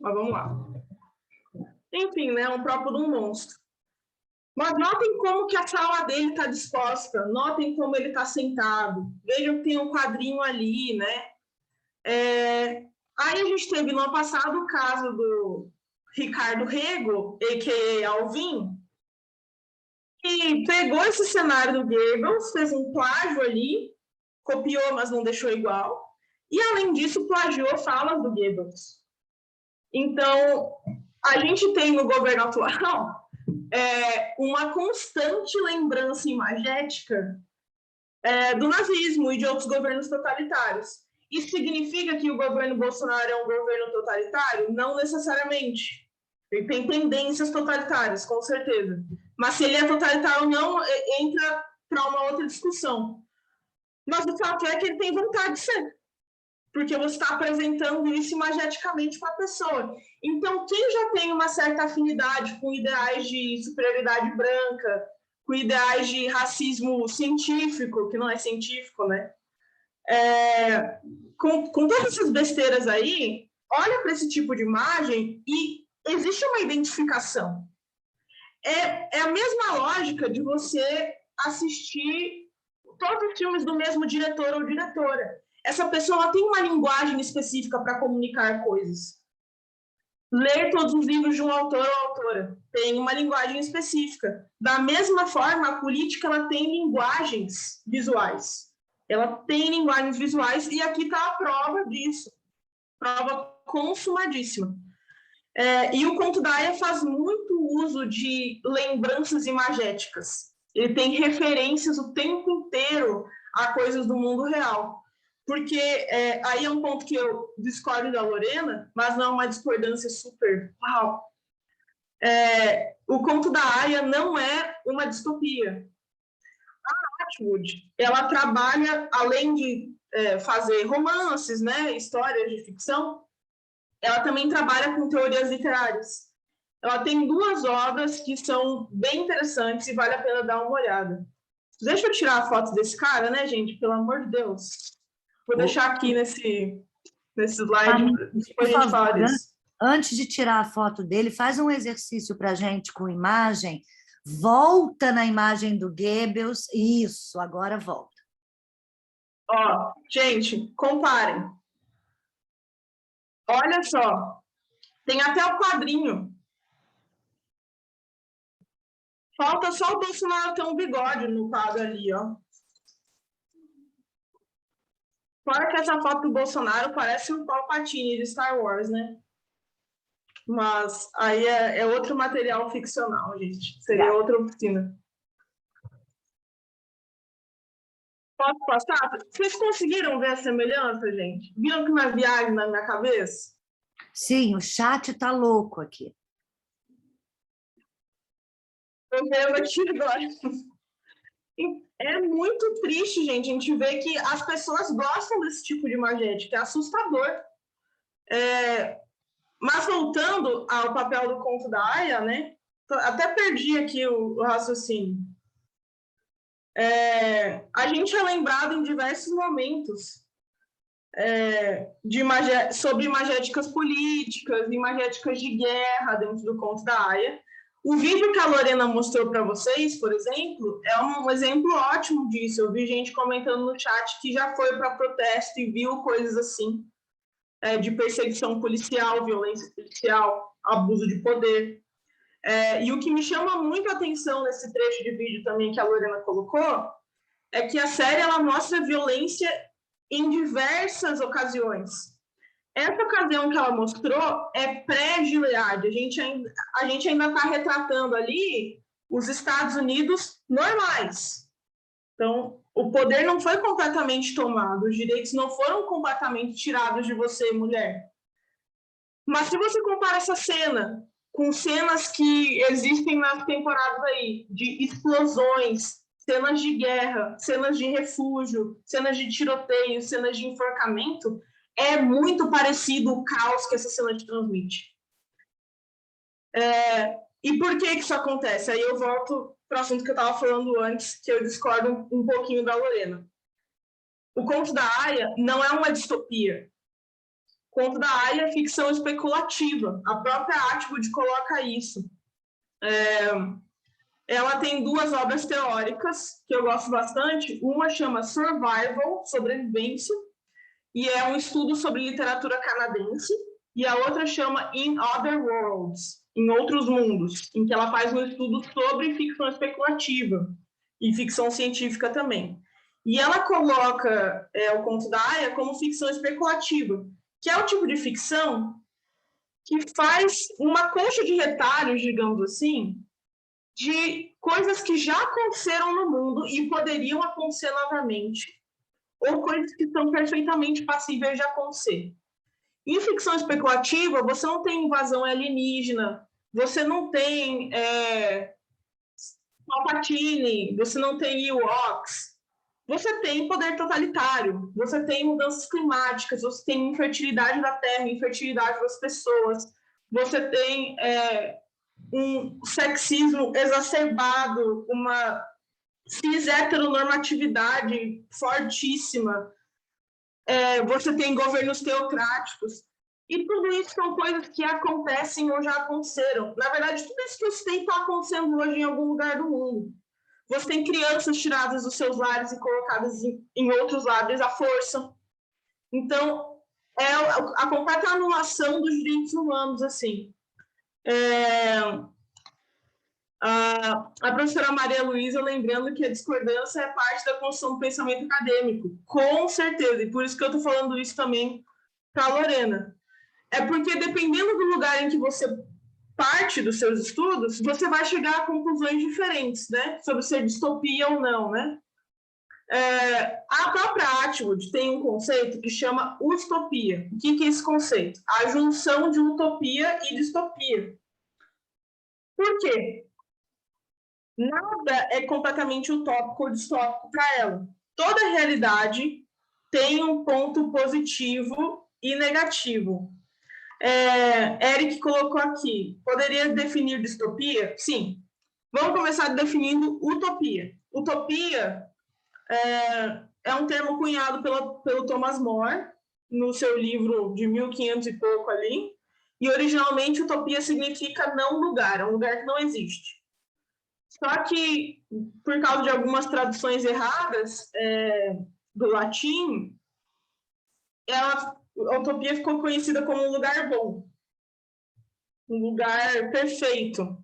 Mas vamos lá. Enfim, né, um próprio de um monstro. Mas notem como que a sala dele está disposta, notem como ele está sentado. Vejam que tem um quadrinho ali, né? Aí a gente teve no ano passado o caso do Ricardo Rego, a.k.a. Alvin, que pegou esse cenário do Goebbels, fez um plágio ali, copiou, mas não deixou igual, e além disso plagiou falas do Goebbels. Então, a gente tem no governo atual uma constante lembrança imagética do nazismo e de outros governos totalitários. Isso significa que o governo Bolsonaro é um governo totalitário? Não necessariamente. Ele tem tendências totalitárias, com certeza. Mas se ele é totalitário ou não, entra para uma outra discussão. Mas o fato é que ele tem vontade de ser. Porque você está apresentando isso imageticamente para a pessoa. Então, quem já tem uma certa afinidade com ideais de superioridade branca, com ideais de racismo científico, que não é científico, né? Com todas essas besteiras aí, olha para esse tipo de imagem e existe uma identificação. É a mesma lógica de você assistir todos os filmes do mesmo diretor ou diretora. Essa pessoa tem uma linguagem específica para comunicar coisas. Ler todos os livros de um autor ou autora tem uma linguagem específica. Da mesma forma, a política ela tem linguagens visuais. Ela tem linguagens visuais e aqui está a prova disso. Prova consumadíssima. E o conto da Aya faz muito uso de lembranças imagéticas. Ele tem referências o tempo inteiro a coisas do mundo real. Porque aí é um ponto que eu discordo da Lorena, mas não é uma discordância super uau. O conto da Aya não é uma distopia. A Atwood, ela trabalha, além de fazer romances, né, histórias de ficção, ela também trabalha com teorias literárias. Ela tem 2 obras que são bem interessantes e vale a pena dar uma olhada. Deixa eu tirar a foto desse cara, né, gente? Pelo amor de Deus. Vou deixar aqui nesse slide, depois a gente fala disso.
Antes de tirar a foto dele, faz um exercício para a gente com imagem. Volta na imagem do Goebbels. Isso, agora volta.
Ó, gente, comparem. Olha só, tem até o quadrinho. Falta só o Bolsonaro ter um bigode no quadro ali, ó. Fora que essa foto do Bolsonaro parece um Palpatine de Star Wars, né? Mas aí é outro material ficcional, gente. Seria outra oficina. Posso passar? Vocês conseguiram ver a semelhança, gente? Viram que uma viagem na minha cabeça?
Sim, o chat está louco aqui.
Eu vejo aqui agora. É muito triste, gente, a gente ver que as pessoas gostam desse tipo de imagética, é assustador. Mas voltando ao papel do conto da Aya, né? Até perdi aqui o raciocínio. A gente é lembrado em diversos momentos sobre imagéticas políticas, imagéticas de guerra dentro do conto da Aya. O vídeo que a Lorena mostrou para vocês, por exemplo, é um exemplo ótimo disso. Eu vi gente comentando no chat que já foi para protesto e viu coisas assim, de perseguição policial, violência policial, abuso de poder. E o que me chama muito a atenção nesse trecho de vídeo também que a Lorena colocou é que a série ela mostra violência em diversas ocasiões. Essa ocasião que ela mostrou é pré-Gilead. A gente ainda está retratando ali os Estados Unidos normais. Então, o poder não foi completamente tomado, os direitos não foram completamente tirados de você, mulher. Mas se você compara essa cena com cenas que existem nas temporadas aí, de explosões, cenas de guerra, cenas de refúgio, cenas de tiroteio, cenas de enforcamento, é muito parecido o caos que essa cena te transmite. E por que isso acontece? Aí eu volto para o assunto que eu estava falando antes, que eu discordo um pouquinho da Lorena. O Conto da Aia não é uma distopia. O Conto da Aia é ficção especulativa. A própria Atwood coloca isso. Ela tem 2 obras teóricas que eu gosto bastante. Uma chama Survival, Sobrevivência, e é um estudo sobre literatura canadense. E a outra chama In Other Worlds, Em Outros Mundos, em que ela faz um estudo sobre ficção especulativa e ficção científica também. E ela coloca o Conto da Aia como ficção especulativa, que é o tipo de ficção que faz uma concha de retalhos, digamos assim, de coisas que já aconteceram no mundo e poderiam acontecer novamente, ou coisas que são perfeitamente passíveis de acontecer. Em ficção especulativa, você não tem invasão alienígena, você não tem Palpatine, você não tem Ewoks, você tem poder totalitário, você tem mudanças climáticas, você tem infertilidade da terra, infertilidade das pessoas, você tem um sexismo exacerbado, uma cis-heteronormatividade fortíssima, você tem governos teocráticos, e tudo isso são coisas que acontecem ou já aconteceram. Na verdade, tudo isso que eu citei está acontecendo hoje em algum lugar do mundo. Você tem crianças tiradas dos seus lares e colocadas em outros lares à força. Então, é a completa anulação dos direitos humanos, assim. A professora Maria Luísa lembrando que a discordância é parte da construção do pensamento acadêmico, com certeza, e por isso que eu estou falando isso também para a Lorena. É porque, dependendo do lugar em que você parte dos seus estudos, você vai chegar a conclusões diferentes, né? Sobre ser distopia ou não, né? A própria Atwood tem um conceito que chama utopia. O que é esse conceito? A junção de utopia e distopia. Por quê? Nada é completamente utópico ou distópico para ela. Toda realidade tem um ponto positivo e negativo. Eric colocou aqui, poderia definir distopia? Sim. Vamos começar definindo utopia. Utopia é um termo cunhado pelo Thomas More, no seu livro de 1500 e pouco ali, e originalmente utopia significa não lugar, é um lugar que não existe. Só que, por causa de algumas traduções erradas do latim, a utopia ficou conhecida como um lugar bom, um lugar perfeito.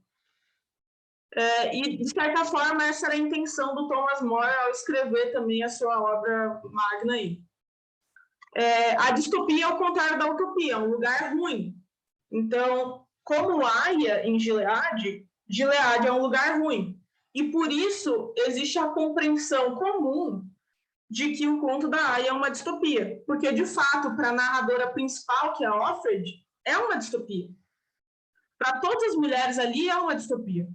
E, de certa forma, essa era a intenção do Thomas More ao escrever também a sua obra magna aí. A distopia é o contrário da utopia, é um lugar ruim. Então, como Aia em Gilead, Gilead é um lugar ruim. E, por isso, existe a compreensão comum de que o Conto da Aia é uma distopia. Porque, de fato, para a narradora principal, que é a Offred, é uma distopia. Para todas as mulheres ali, é uma distopia.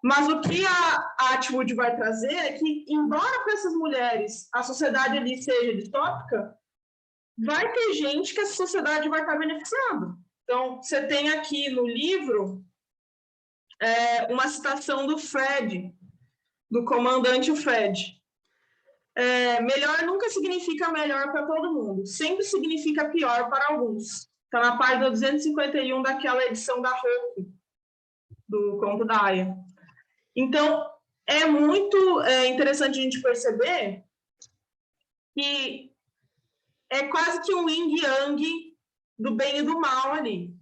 Mas o que a Atwood vai trazer é que, embora para essas mulheres a sociedade ali seja distópica, vai ter gente que essa sociedade vai estar beneficiando. Então, você tem aqui no livro uma citação do Fred, do comandante Fred. Melhor nunca significa melhor para todo mundo, sempre significa pior para alguns. Está na página 251 daquela edição da Roku, do Conto da Aia. Então, é muito interessante a gente perceber que é quase que um yin e yang do bem e do mal ali.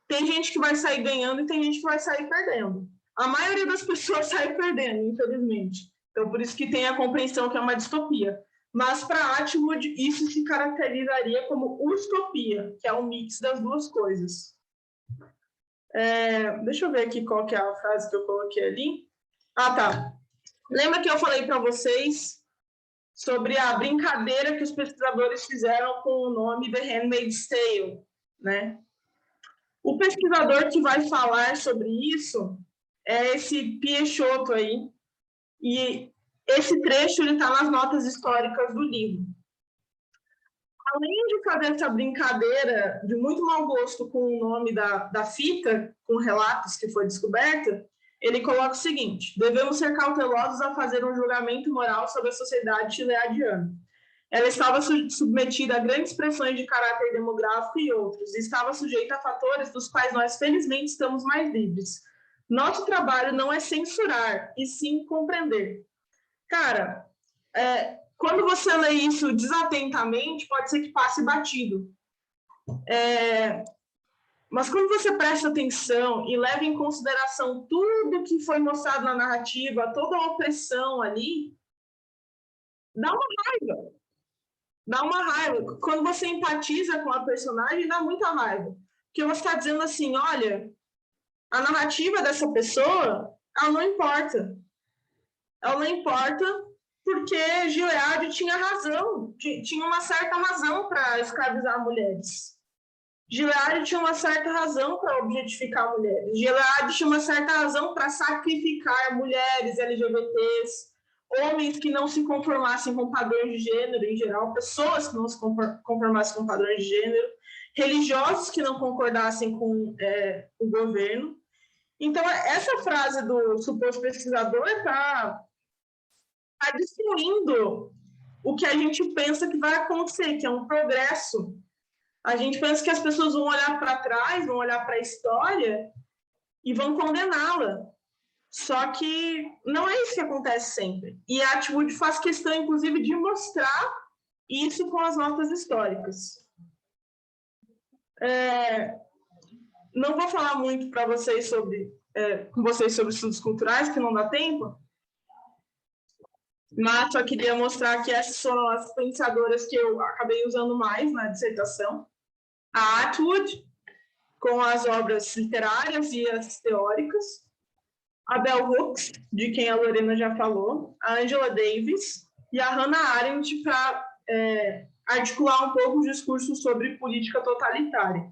Tem gente que vai sair ganhando e tem gente que vai sair perdendo. A maioria das pessoas sai perdendo, infelizmente. Então, por isso que tem a compreensão que é uma distopia. Mas, para Atwood, isso se caracterizaria como utopia, que é um mix das duas coisas. Deixa eu ver aqui qual que é a frase que eu coloquei ali. Ah, tá. Lembra que eu falei para vocês sobre a brincadeira que os pesquisadores fizeram com o nome The Handmaid's Tale, né? O pesquisador que vai falar sobre isso é esse Peixoto aí, e esse trecho está nas notas históricas do livro. além de fazer essa brincadeira de muito mau gosto com o nome da fita, com relatos que foi descoberta, ele coloca o seguinte: devemos ser cautelosos a fazer um julgamento moral sobre a sociedade chileadiana. Ela estava submetida a grandes pressões de caráter demográfico e outros, e estava sujeita a fatores dos quais nós, felizmente, estamos mais livres. Nosso trabalho não é censurar, e sim compreender. Cara, quando você lê isso desatentamente, pode ser que passe batido. Mas quando você presta atenção e leva em consideração tudo que foi mostrado na narrativa, toda a opressão ali, dá uma raiva. Dá uma raiva. Quando você empatiza com a personagem, dá muita raiva. Porque você está dizendo assim, olha, a narrativa dessa pessoa, ela não importa. Ela não importa porque Gilead tinha razão, tinha uma certa razão para escravizar mulheres. Gilead tinha uma certa razão para objetificar mulheres. Gilead tinha uma certa razão para sacrificar mulheres LGBTs, homens que não se conformassem com padrões de gênero em geral, pessoas que não se conformassem com padrões de gênero, religiosos que não concordassem com o governo. Então, essa frase do suposto pesquisador está destruindo o que a gente pensa que vai acontecer, que é um progresso. A gente pensa que as pessoas vão olhar para trás, vão olhar para a história e vão condená-la. Só que não é isso que acontece sempre. E a Atwood faz questão, inclusive, de mostrar isso com as notas históricas. Não vou falar muito para vocês com vocês sobre estudos culturais, que não dá tempo, mas só queria mostrar que essas foram as pensadoras que eu acabei usando mais na dissertação. A Atwood, com as obras literárias e as teóricas, a Bell Hooks, de quem a Lorena já falou, a Angela Davis e a Hannah Arendt para articular um pouco o discurso sobre política totalitária.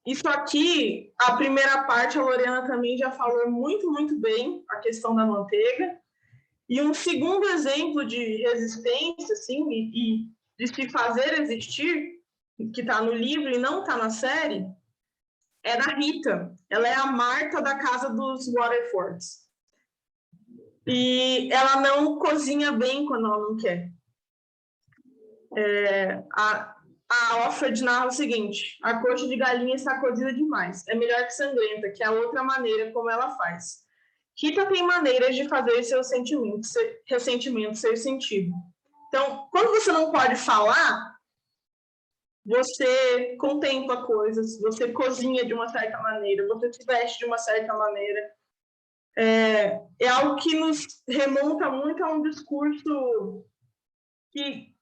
Isso aqui, a primeira parte, a Lorena também já falou muito, muito bem, a questão da manteiga. E um segundo exemplo de resistência, assim, e de se fazer existir, que está no livro e não está na série, é da Rita. Ela é a Marta da casa dos Waterfords. E ela não cozinha bem quando ela não quer. A Offred narra o seguinte: a coxa de galinha está cozida demais. É melhor que sangrenta, que é a outra maneira como ela faz. Rita tem maneiras de fazer seus ressentimentos ser sentido. Então, quando você não pode falar, você contempla coisas, você cozinha de uma certa maneira, você se veste de uma certa maneira. É algo que nos remonta muito a um discurso que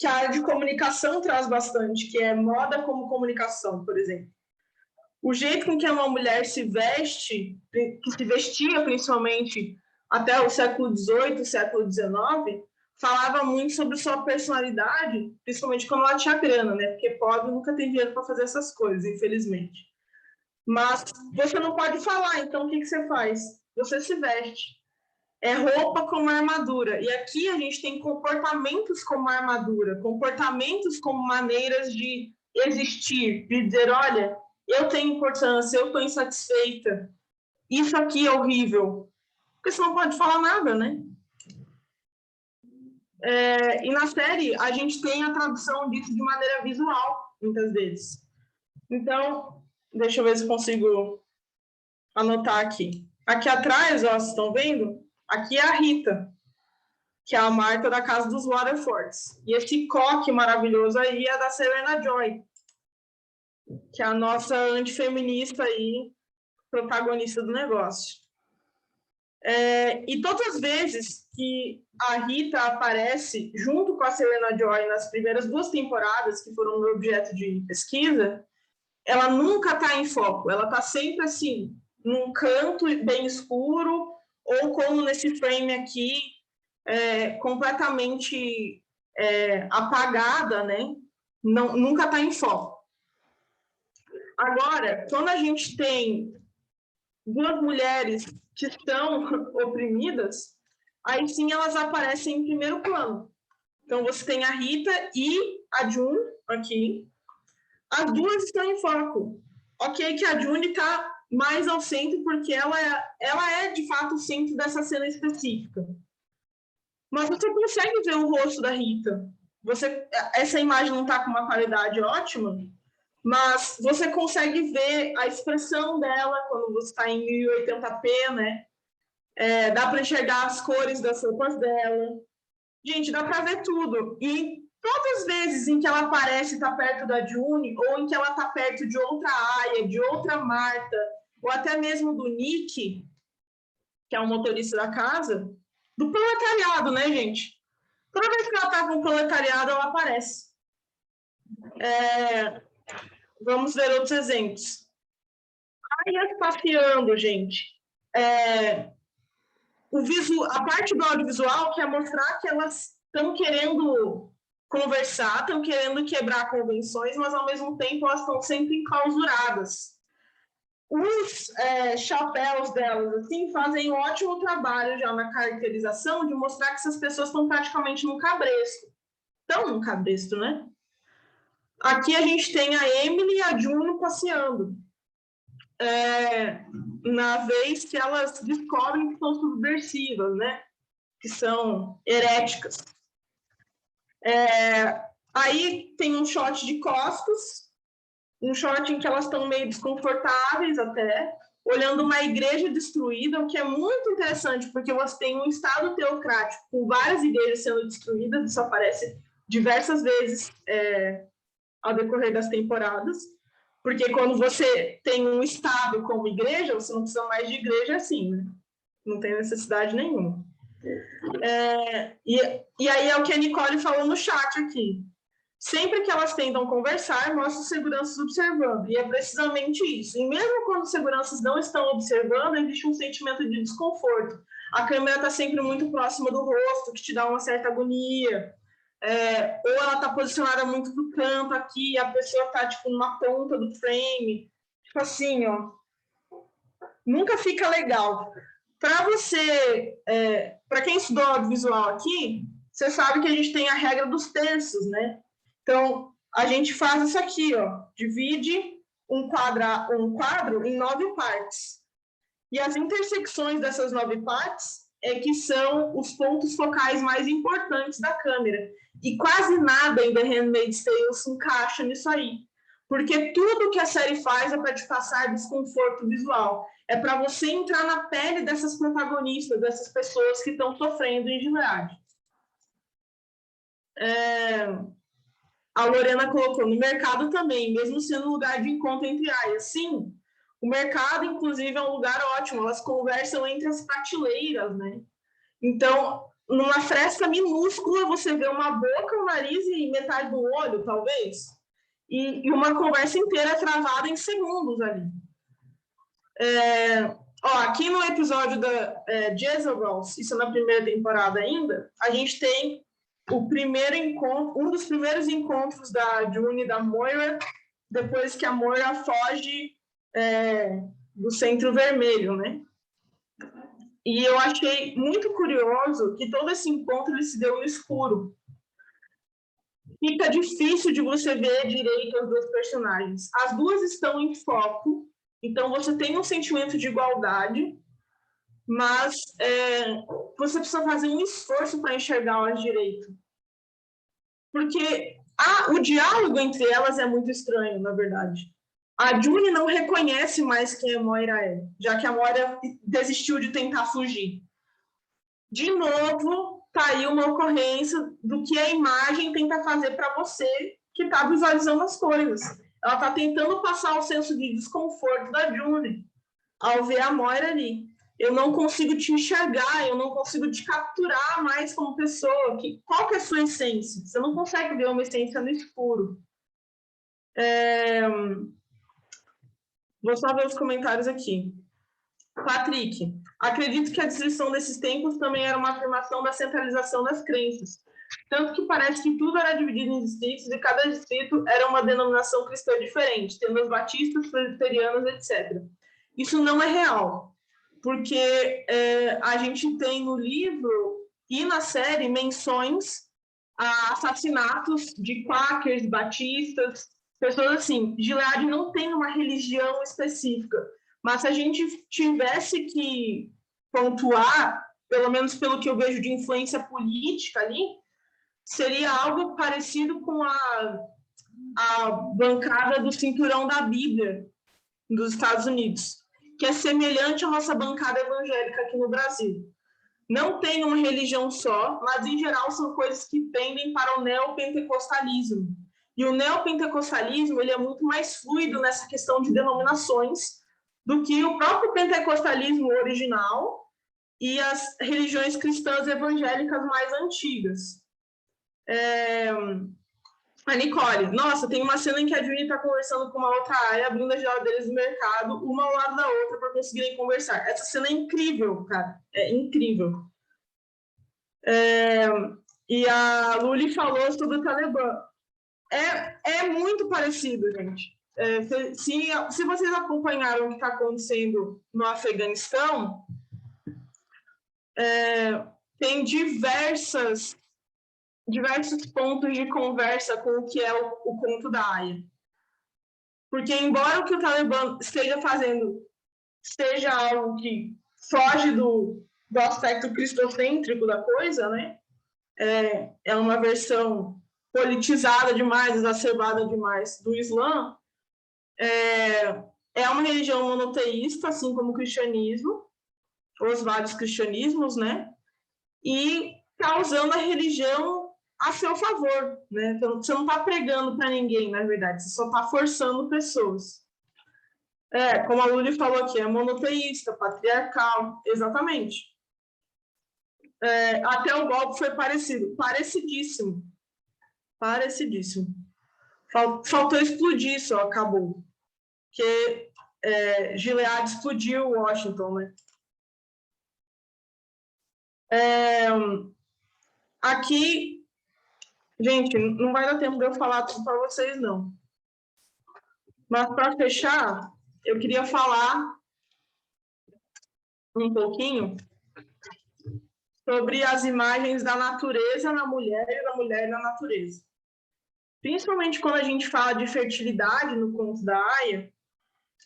a área de comunicação traz bastante, que é moda como comunicação, por exemplo. O jeito com que uma mulher se veste, que se vestia principalmente até o século XVIII, século XIX, falava muito sobre sua personalidade, principalmente quando ela tinha grana, né? Porque pobre nunca tem dinheiro para fazer essas coisas, infelizmente. Mas você não pode falar, então o que você faz? Você se veste. É roupa como armadura. E aqui a gente tem comportamentos como armadura, comportamentos como maneiras de existir, de dizer, olha, eu tenho importância, eu estou insatisfeita, isso aqui é horrível. Porque você não pode falar nada, né? E na série, a gente tem a tradução disso de maneira visual, muitas vezes. Então, deixa eu ver se consigo anotar aqui. Aqui atrás, ó, vocês estão vendo? Aqui é a Rita, que é a Marta da casa dos Waterfords. E esse coque maravilhoso aí é da Serena Joy, que é a nossa antifeminista aí, protagonista do negócio. E todas as vezes que a Rita aparece junto com a Serena Joy nas primeiras 2 temporadas, que foram meu objeto de pesquisa, ela nunca está em foco, ela está sempre assim, num canto bem escuro, ou como nesse frame aqui, completamente apagada, né? Nunca está em foco. Agora, quando a gente tem 2 mulheres que estão oprimidas, aí sim elas aparecem em primeiro plano. Então, você tem a Rita e a June aqui. As duas estão em foco. Ok que a June está mais ao centro, porque ela é, de fato, o centro dessa cena específica. Mas você consegue ver o rosto da Rita. Essa imagem não está com uma qualidade ótima, mas você consegue ver a expressão dela quando você está em 1080p, né? Dá para enxergar as cores das roupas dela. Gente, dá para ver tudo. E todas as vezes em que ela aparece e está perto da June, ou em que ela está perto de outra Aya, de outra Marta, ou até mesmo do Nick, que é o motorista da casa, do proletariado, né, gente? Toda vez que ela está com o proletariado, ela aparece. Vamos ver outros exemplos. Aya passeando, gente. A parte do audiovisual quer mostrar que elas estão querendo conversar, estão querendo quebrar convenções, mas, ao mesmo tempo, elas estão sempre enclausuradas. Os chapéus delas, assim, fazem um ótimo trabalho já na caracterização de mostrar que essas pessoas estão praticamente no cabresto. Estão no cabresto, né? Aqui a gente tem a Emily e a June passeando. Na vez que elas descobrem que são subversivas, né? Que são heréticas. Aí tem um shot de costas, um shot em que elas estão meio desconfortáveis até, olhando uma igreja destruída, o que é muito interessante, porque você tem um Estado teocrático com várias igrejas sendo destruídas, isso aparece diversas vezes ao decorrer das temporadas, porque quando você tem um Estado como igreja, você não precisa mais de igreja assim, né? Não tem necessidade nenhuma. E aí é o que a Nicole falou no chat aqui. Sempre que elas tentam conversar, mostra os seguranças observando. E é precisamente isso. E mesmo quando os seguranças não estão observando, existe um sentimento de desconforto. A câmera está sempre muito próxima do rosto, que te dá uma certa agonia. Ou ela está posicionada muito no canto aqui, e a pessoa está tipo, numa ponta do frame. Tipo assim, ó. Nunca fica legal. Para você, para quem estudou audiovisual aqui, você sabe que a gente tem a regra dos terços, né? Então, a gente faz isso aqui, ó, divide um quadro em 9 partes. E as intersecções dessas 9 partes que são os pontos focais mais importantes da câmera. E quase nada em The Handmaid's Tale se encaixa nisso aí. Porque tudo que a série faz é para te passar desconforto visual. É para você entrar na pele dessas protagonistas, dessas pessoas que estão sofrendo em verdade. A Lorena colocou, no mercado também, mesmo sendo um lugar de encontro entre áreas. Sim, o mercado, inclusive, é um lugar ótimo, elas conversam entre as prateleiras, né? Então, numa fresta minúscula, você vê uma boca, um nariz e metade do olho, talvez, e uma conversa inteira travada em segundos ali. Aqui no episódio da Jezebels, isso na primeira temporada ainda, a gente tem o primeiro encontro, um dos primeiros encontros da June e da Moira, depois que a Moira foge do Centro Vermelho, né? E eu achei muito curioso que todo esse encontro ele se deu no escuro. Fica difícil de você ver direito as duas personagens. As duas estão em foco, então você tem um sentimento de igualdade, mas você precisa fazer um esforço para enxergá-las direito. Porque o diálogo entre elas é muito estranho, na verdade. A June não reconhece mais quem a Moira é, já que a Moira desistiu de tentar fugir. De novo, está aí uma ocorrência do que a imagem tenta fazer para você que está visualizando as coisas. Ela está tentando passar o senso de desconforto da June ao ver a Moira ali. Eu não consigo te enxergar, eu não consigo te capturar mais como pessoa. Qual que é a sua essência? Você não consegue ver uma essência no escuro. Vou só ver os comentários aqui. Patrick, acredito que a descrição desses tempos também era uma afirmação da centralização das crenças. Tanto que parece que tudo era dividido em distritos e cada distrito era uma denominação cristã diferente, tendo as batistas, presbiterianas, etc. Isso não é real, porque a gente tem no livro e na série menções a assassinatos de quakers, batistas, pessoas assim. Gilead não tem uma religião específica, mas se a gente tivesse que pontuar, pelo menos pelo que eu vejo de influência política ali, seria algo parecido com a bancada do Cinturão da Bíblia dos Estados Unidos, que é semelhante à nossa bancada evangélica aqui no Brasil. Não tem uma religião só, mas em geral são coisas que pendem para o neopentecostalismo. E o neopentecostalismo ele é muito mais fluido nessa questão de denominações do que o próprio pentecostalismo original e as religiões cristãs evangélicas mais antigas. A Nicole, nossa, tem uma cena em que a Juni está conversando com uma outra área, abrindo as geladeiras do mercado, uma ao lado da outra, para conseguirem conversar. Essa cena é incrível, cara. É incrível. E a Luli falou sobre o Talibã. É muito parecido, gente. Se vocês acompanharam o que está acontecendo no Afeganistão, tem diversos pontos de conversa com o que é o conto da Aya. Porque, embora o que o Talibã esteja fazendo seja algo que foge do aspecto cristocêntrico da coisa, né? É uma versão politizada demais, exacerbada demais do Islã, é uma religião monoteísta, assim como o cristianismo, os vários cristianismos, né? E está usando a religião a seu favor, né? Então, você não está pregando para ninguém, na verdade, você só está forçando pessoas. Como a Luli falou aqui, é monoteísta, patriarcal, exatamente. Até o golpe foi parecidíssimo. Faltou explodir, só acabou. Porque Gilead explodiu Washington, né? Aqui, gente, não vai dar tempo de eu falar tudo para vocês, não. Mas, para fechar, eu queria falar um pouquinho sobre as imagens da natureza na mulher e da mulher na natureza. Principalmente quando a gente fala de fertilidade no conto da Aya,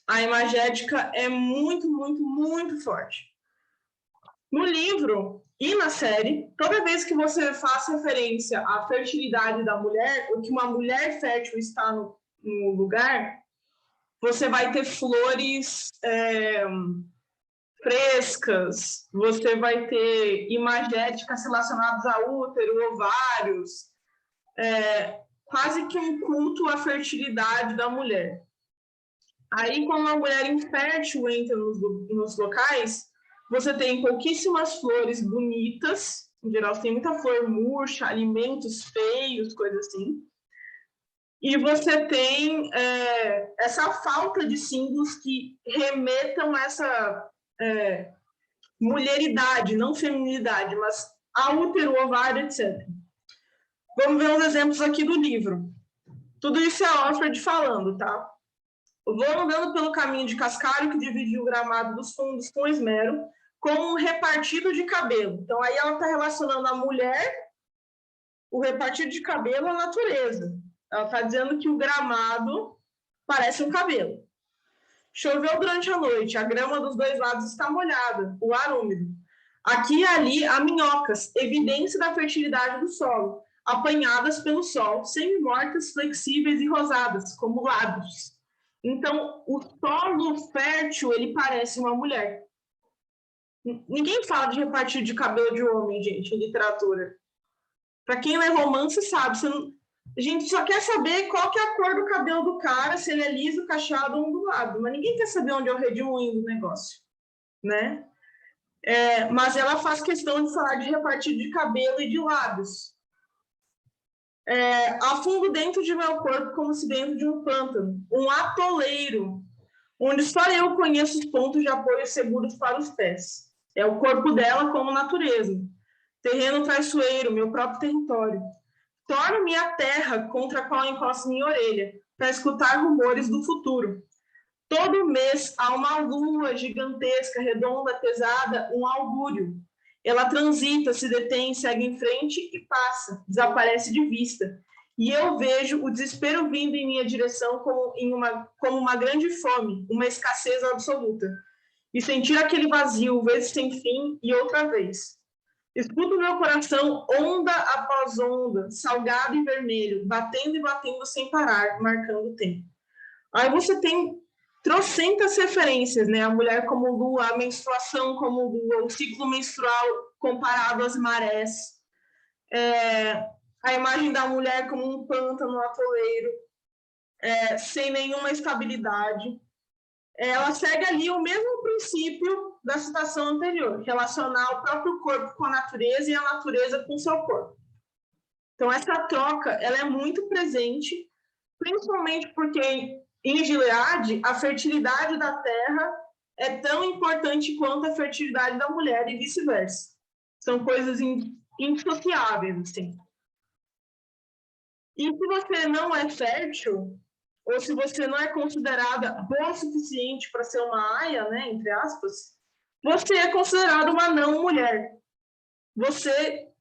a imagética é muito, muito, muito forte. No livro e na série, toda vez que você faz referência à fertilidade da mulher, ou que uma mulher fértil está no lugar, você vai ter flores frescas, você vai ter imagéticas relacionadas a útero, ovários, quase que um culto à fertilidade da mulher. Aí, quando a mulher infértil entra nos locais, você tem pouquíssimas flores bonitas, em geral você tem muita flor murcha, alimentos feios, coisas assim. E você tem essa falta de símbolos que remetam a essa mulheridade, não feminilidade, mas a útero, ovário, etc. Vamos ver uns exemplos aqui do livro. Tudo isso é Offred falando, tá? Eu vou andando pelo caminho de cascalho que dividiu o gramado dos fundos com esmero, como um repartido de cabelo. Então, aí ela está relacionando a mulher, o repartido de cabelo, à natureza. Ela está dizendo que o gramado parece um cabelo. Choveu durante a noite, a grama dos dois lados está molhada, o ar úmido. Aqui e ali há minhocas, evidência da fertilidade do solo, apanhadas pelo sol, semi-mortas, flexíveis e rosadas, como lábios. Então, o solo fértil, ele parece uma mulher. Ninguém fala de repartir de cabelo de homem, gente, em literatura. Para quem lê romance, sabe. A gente só quer saber qual que é a cor do cabelo do cara, se ele é liso, cacheado ou ondulado. Mas ninguém quer saber onde é o redemoinho do negócio, né? Mas ela faz questão de falar de repartir de cabelo e de lábios. Afundo dentro de meu corpo como se dentro de um pântano, um atoleiro, onde só eu conheço os pontos de apoio seguros para os pés. É o corpo dela como natureza. Terreno traiçoeiro, meu próprio território. Torno-me a terra contra a qual encosto minha orelha, para escutar rumores do futuro. Todo mês há uma lua gigantesca, redonda, pesada, um augúrio. ela transita, se detém, segue em frente e passa, desaparece de vista. E eu vejo o desespero vindo em minha direção como uma grande fome, uma escassez absoluta. E sentir aquele vazio, vezes sem fim e outra vez. Escuto meu coração, onda após onda, salgado e vermelho, batendo e batendo sem parar, marcando o tempo. Aí você tem trocentas referências, né? A mulher como lua, a menstruação como lua, o ciclo menstrual comparado às marés. A imagem da mulher como um pântano atoleiro, sem nenhuma estabilidade. Ela segue ali o mesmo princípio da citação anterior, relacionar o próprio corpo com a natureza e a natureza com o seu corpo. Então, essa troca ela é muito presente, principalmente porque em Gileade, a fertilidade da terra é tão importante quanto a fertilidade da mulher e vice-versa. São coisas indissociáveis, assim. E se você não é fértil, ou se você não é considerada boa o suficiente para ser uma aia, né, entre aspas, você é considerada uma não mulher. Você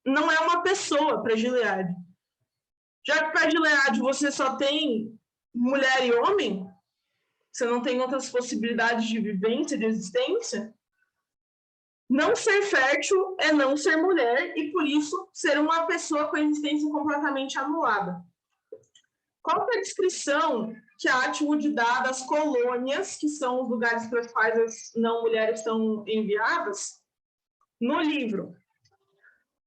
não é uma pessoa para Gileade. Já que para Gileade você só tem mulher e homem, você não tem outras possibilidades de vivência, de existência, não ser fértil é não ser mulher e, por isso, ser uma pessoa com a existência completamente anulada. Qual é a descrição que a Atwood dá das colônias, que são os lugares para os quais as não-mulheres são enviadas, no livro?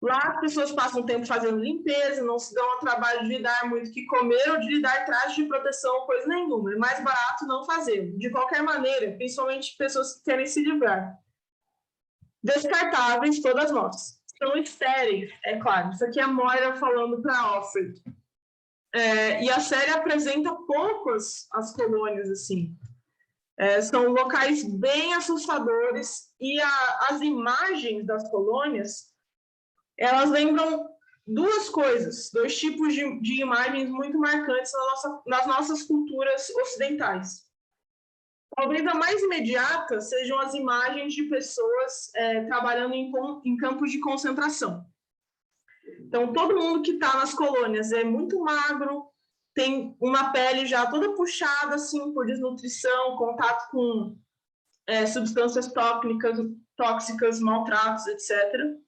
Lá as pessoas passam tempo fazendo limpeza, não se dão ao trabalho de dar muito que comer ou de lhe dar traje de proteção, coisa nenhuma. É mais barato não fazer. De qualquer maneira, principalmente pessoas que querem se livrar. Descartáveis, todas nós. São estéreis, é claro. Isso aqui é a Moira falando para Offred. E a série apresenta poucas as colônias, assim. São locais bem assustadores e as imagens das colônias, elas lembram duas coisas, dois tipos de imagens muito marcantes nas nossas culturas ocidentais. Talvez a mais imediata sejam as imagens de pessoas trabalhando em campos de concentração. Então, todo mundo que está nas colônias é muito magro, tem uma pele já toda puxada, assim, por desnutrição, contato com substâncias tóxicas, maltratos, etc.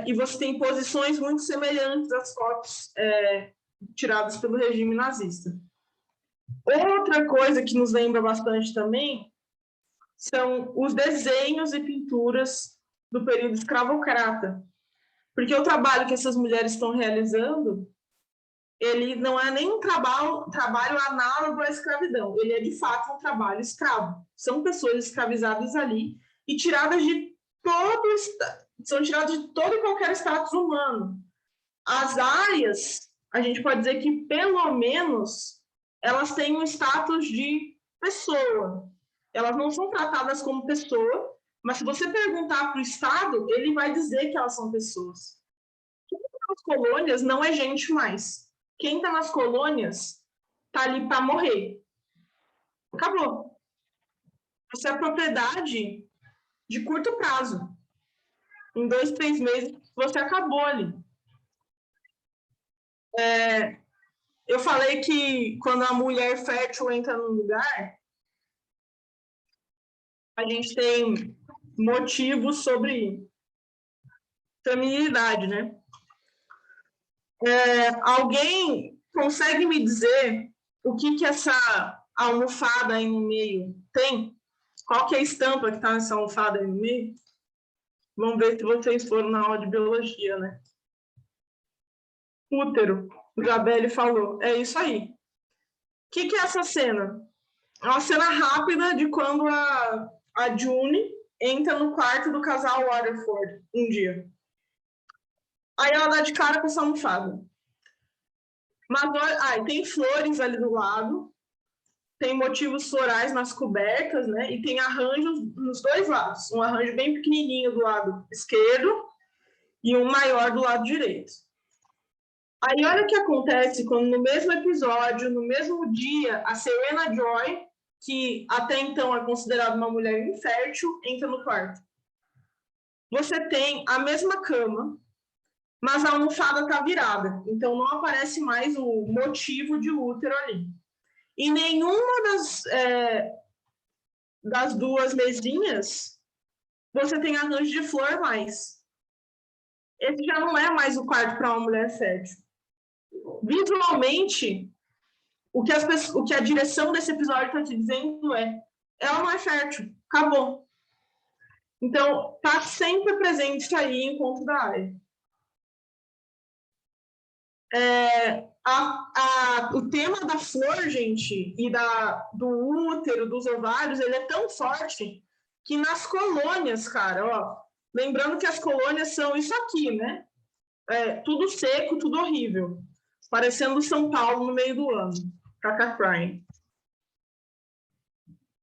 E você tem posições muito semelhantes às fotos tiradas pelo regime nazista. Outra coisa que nos lembra bastante também são os desenhos e pinturas do período escravocrata. Porque o trabalho que essas mulheres estão realizando, ele não é nem um trabalho análogo à escravidão, ele é de fato um trabalho escravo. São pessoas escravizadas ali e são tiradas de todo e qualquer status humano. As áreas, a gente pode dizer que pelo menos elas têm um status de pessoa. Elas não são tratadas como pessoa, mas se você perguntar para o Estado, ele vai dizer que elas são pessoas. Quem está nas colônias não é gente mais. Quem está nas colônias está ali para morrer. Acabou. Você é propriedade de curto prazo. Em 2, 3 meses, você acabou ali. Eu falei que quando a mulher fértil entra num lugar, a gente tem motivos sobre feminilidade, né? Alguém consegue me dizer o que essa almofada aí no meio tem? Qual que é a estampa que está nessa almofada aí no meio? Vamos ver se vocês foram na aula de biologia, né? Útero, o Gabelli falou. É isso aí. O que é essa cena? É uma cena rápida de quando a June entra no quarto do casal Waterford um dia. Aí ela dá de cara com essa almofada. Mas tem flores ali do lado, tem motivos florais nas cobertas, né? E tem arranjos nos dois lados. Um arranjo bem pequenininho do lado esquerdo e um maior do lado direito. Aí olha o que acontece quando no mesmo episódio, no mesmo dia, a Serena Joy, que até então é considerada uma mulher infértil, entra no quarto. você tem a mesma cama, mas a almofada está virada. Então, não aparece mais o motivo de útero ali. E nenhuma das duas mesinhas você tem arranjo de flor mais. Esse já não é mais o quarto para uma mulher fértil. Visualmente, o que a direção desse episódio está te dizendo ela não é fértil, acabou. Então, está sempre presente isso aí em Conto da Aia. O tema da flor, gente, e do útero, dos ovários, ele é tão forte que nas colônias, cara, ó, lembrando que as colônias são isso aqui, né? Tudo seco, tudo horrível. Parecendo São Paulo no meio do ano. Caca crying.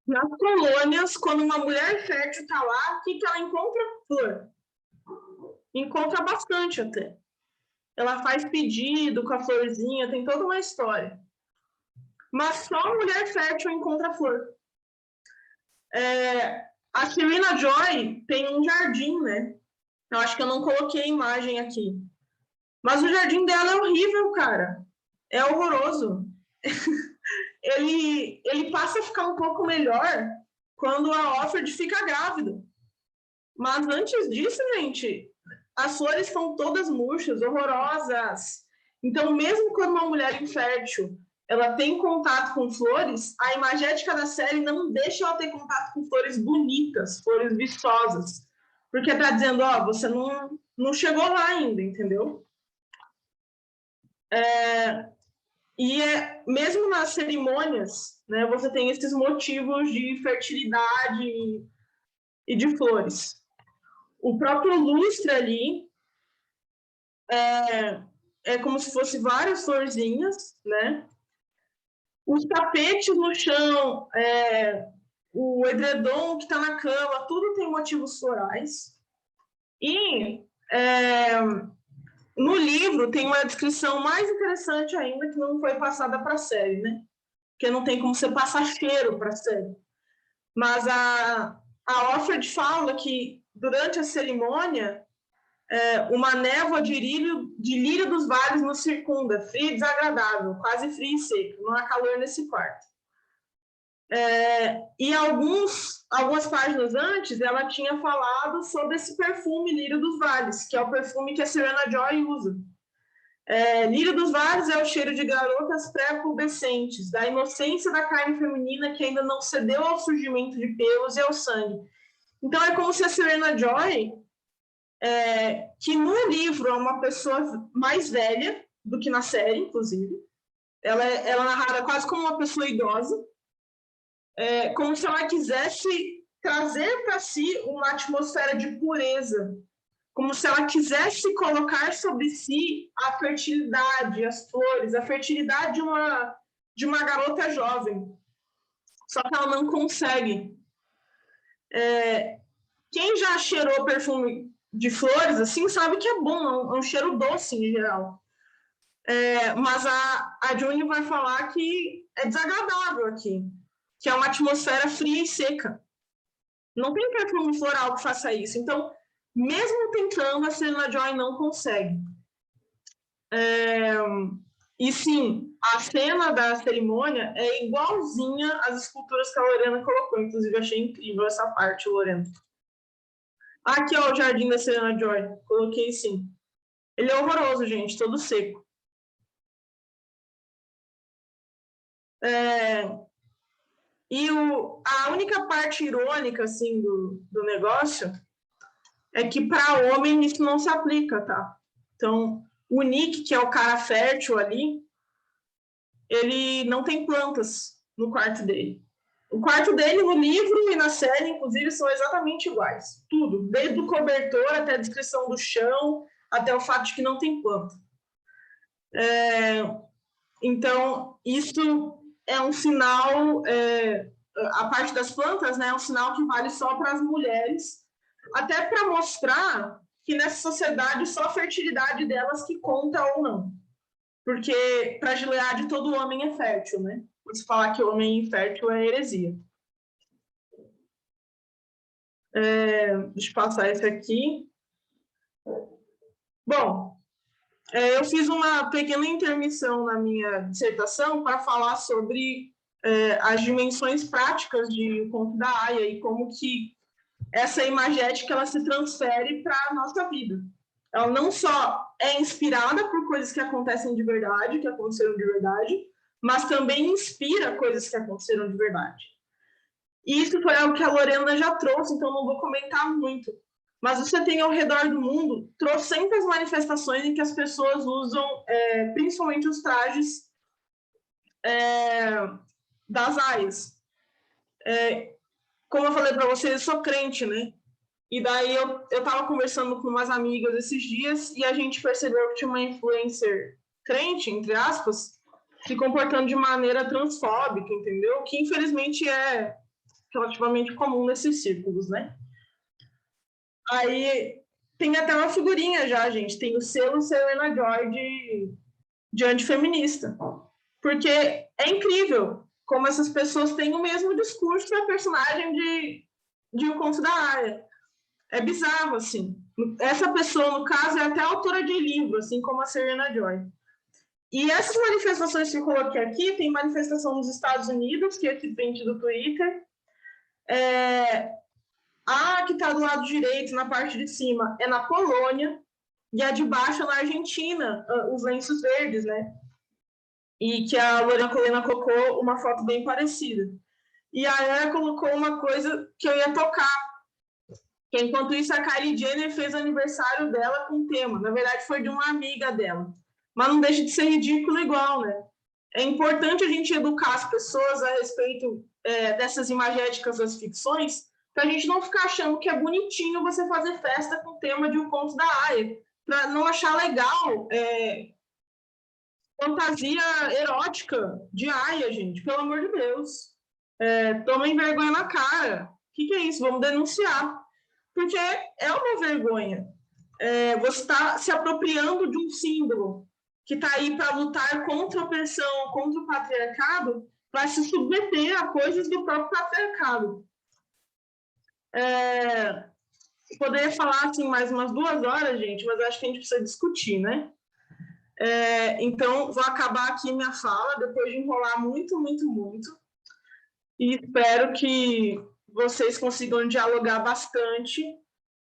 Nas colônias, quando uma mulher fértil está lá, o que ela encontra? Flor. Encontra bastante até. Ela faz pedido com a florzinha, tem toda uma história. Mas só a mulher fértil encontra flor. A Serena Joy tem um jardim, né? Eu acho que eu não coloquei a imagem aqui. Mas o jardim dela é horrível, cara. É horroroso. Ele passa a ficar um pouco melhor quando a Offred fica grávida. Mas antes disso, gente, as flores estão todas murchas, horrorosas. Então, mesmo quando uma mulher infértil ela tem contato com flores, a imagética da série não deixa ela ter contato com flores bonitas, flores vistosas. Porque está dizendo, você não chegou lá ainda, entendeu? Mesmo nas cerimônias, né, você tem esses motivos de fertilidade e de flores. O próprio lustre ali é como se fosse várias florzinhas, né? Os tapetes no chão, o edredom que está na cama, tudo tem motivos florais. E no livro tem uma descrição mais interessante ainda que não foi passada para a série, né? Porque não tem como você passar cheiro para a série. Mas a Offred fala que durante a cerimônia uma névoa de lírio dos vales nos circunda, fria e desagradável, quase fria e seca, não há calor nesse quarto. E algumas páginas antes, ela tinha falado sobre esse perfume lírio dos vales, que é o perfume que a Serena Joy usa. Lírio dos vales é o cheiro de garotas pré-pubescentes, da inocência da carne feminina que ainda não cedeu ao surgimento de pelos e ao sangue. Então, é como se a Serena Joy, que no livro é uma pessoa mais velha do que na série, inclusive, ela é narrada quase como uma pessoa idosa, como se ela quisesse trazer para si uma atmosfera de pureza, como se ela quisesse colocar sobre si a fertilidade, as flores, a fertilidade de uma garota jovem. Só que ela não consegue. Quem já cheirou perfume de flores, assim, sabe que é bom, é um cheiro doce em geral. Mas a June vai falar que é desagradável aqui, que é uma atmosfera fria e seca. Não tem perfume floral que faça isso. Então, mesmo tentando, a Serena Joy não consegue. E sim, a cena da cerimônia é igualzinha às esculturas que a Lorena colocou. Inclusive, achei incrível essa parte, Lorena. Aqui, ó, o jardim da Serena Joy. Coloquei sim. Ele é horroroso, gente, todo seco. E a única parte irônica, assim, do negócio é que para homem isso não se aplica, tá? Então, o Nick, que é o cara fértil ali, ele não tem plantas no quarto dele. O quarto dele, no livro e na série, inclusive, são exatamente iguais. Tudo, desde o cobertor até a descrição do chão, até o fato de que não tem planta. Então, isso é um sinal, a parte das plantas, né, é um sinal que vale só para as mulheres, até para mostrar que nessa sociedade só a fertilidade delas que conta ou não. Porque para a Gilead todo homem é fértil, né? Se falar que homem é infértil é heresia. Deixa eu passar esse aqui. Bom, eu fiz uma pequena intermissão na minha dissertação para falar sobre as dimensões práticas de O Conto da Aia e como que essa imagética ela se transfere para a nossa vida. Ela não só é inspirada por coisas que acontecem de verdade, que aconteceram de verdade, mas também inspira coisas que aconteceram de verdade. E isso foi algo que a Lorena já trouxe, então não vou comentar muito. Mas você tem ao redor do mundo trocentas manifestações em que as pessoas usam, principalmente os trajes das aias. Como eu falei para vocês, eu sou crente, né? E daí eu estava conversando com umas amigas esses dias e a gente percebeu que tinha uma influencer crente, entre aspas, se comportando de maneira transfóbica, entendeu? Que infelizmente é relativamente comum nesses círculos, né? Aí tem até uma figurinha já, gente. Tem o selo Selena Joy de antifeminista. Porque é incrível como essas pessoas têm o mesmo discurso da personagem de O Conto da Aia. É bizarro, assim. Essa pessoa, no caso, é até autora de livro, assim como a Selena Joy. E essas manifestações que eu coloquei aqui, tem manifestação nos Estados Unidos, que é esse print do Twitter. A que está do lado direito, na parte de cima, é na Polônia, e a de baixo é na Argentina, os lenços verdes, né? E que a Lorena Colena colocou uma foto bem parecida. E a Ana colocou uma coisa que eu ia tocar, que enquanto isso a Kylie Jenner fez o aniversário dela com tema. Na verdade, foi de uma amiga dela. Mas não deixa de ser ridículo igual, né? É importante a gente educar as pessoas a respeito dessas imagéticas das ficções, para a gente não ficar achando que é bonitinho você fazer festa com o tema de O Conto da Aia, para não achar legal fantasia erótica de Aia, gente, pelo amor de Deus. Tomem vergonha na cara. O que é isso? Vamos denunciar. Porque é uma vergonha. Você está se apropriando de um símbolo que está aí para lutar contra a opressão, contra o patriarcado, para se submeter a coisas do próprio patriarcado. Poderia falar assim mais umas 2 horas, gente, mas acho que a gente precisa discutir, né? Então, vou acabar aqui minha fala, depois de enrolar muito, muito, muito. E espero que vocês consigam dialogar bastante.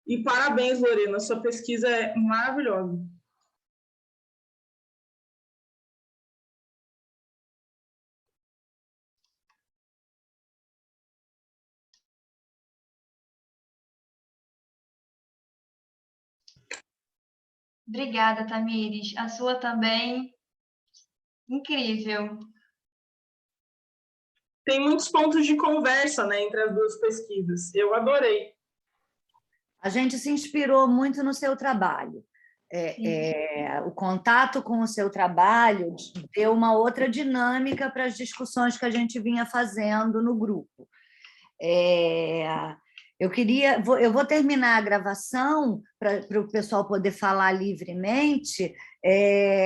E parabéns, Lorena, sua pesquisa é maravilhosa.
Obrigada, Tamires. A sua também, incrível.
Tem muitos pontos de conversa, né, entre as 2 pesquisas. Eu adorei.
A gente se inspirou muito no seu trabalho. O contato com o seu trabalho deu uma outra dinâmica para as discussões que a gente vinha fazendo no grupo. Eu vou terminar a gravação para o pessoal poder falar livremente.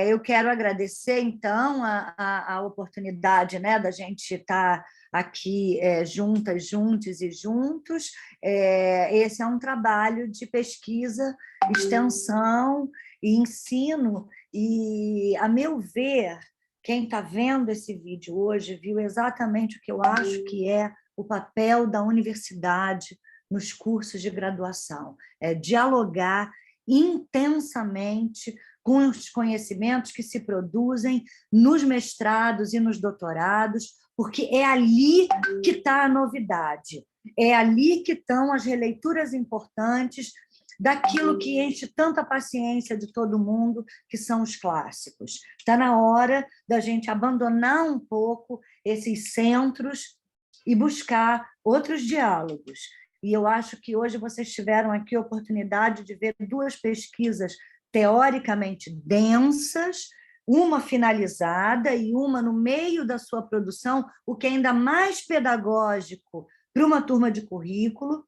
Eu quero agradecer, então, a oportunidade, né, da gente estar aqui juntas, juntos e juntos. Esse é um trabalho de pesquisa, extensão e ensino, e, a meu ver, quem está vendo esse vídeo hoje viu exatamente o que eu acho que é o papel da universidade nos cursos de graduação, dialogar intensamente com os conhecimentos que se produzem nos mestrados e nos doutorados, porque é ali que está a novidade, é ali que estão as releituras importantes daquilo que enche tanta paciência de todo mundo, que são os clássicos. Está na hora da gente abandonar um pouco esses centros e buscar outros diálogos. E eu acho que hoje vocês tiveram aqui a oportunidade de ver 2 pesquisas teoricamente densas, uma finalizada e uma no meio da sua produção, o que é ainda mais pedagógico para uma turma de currículo,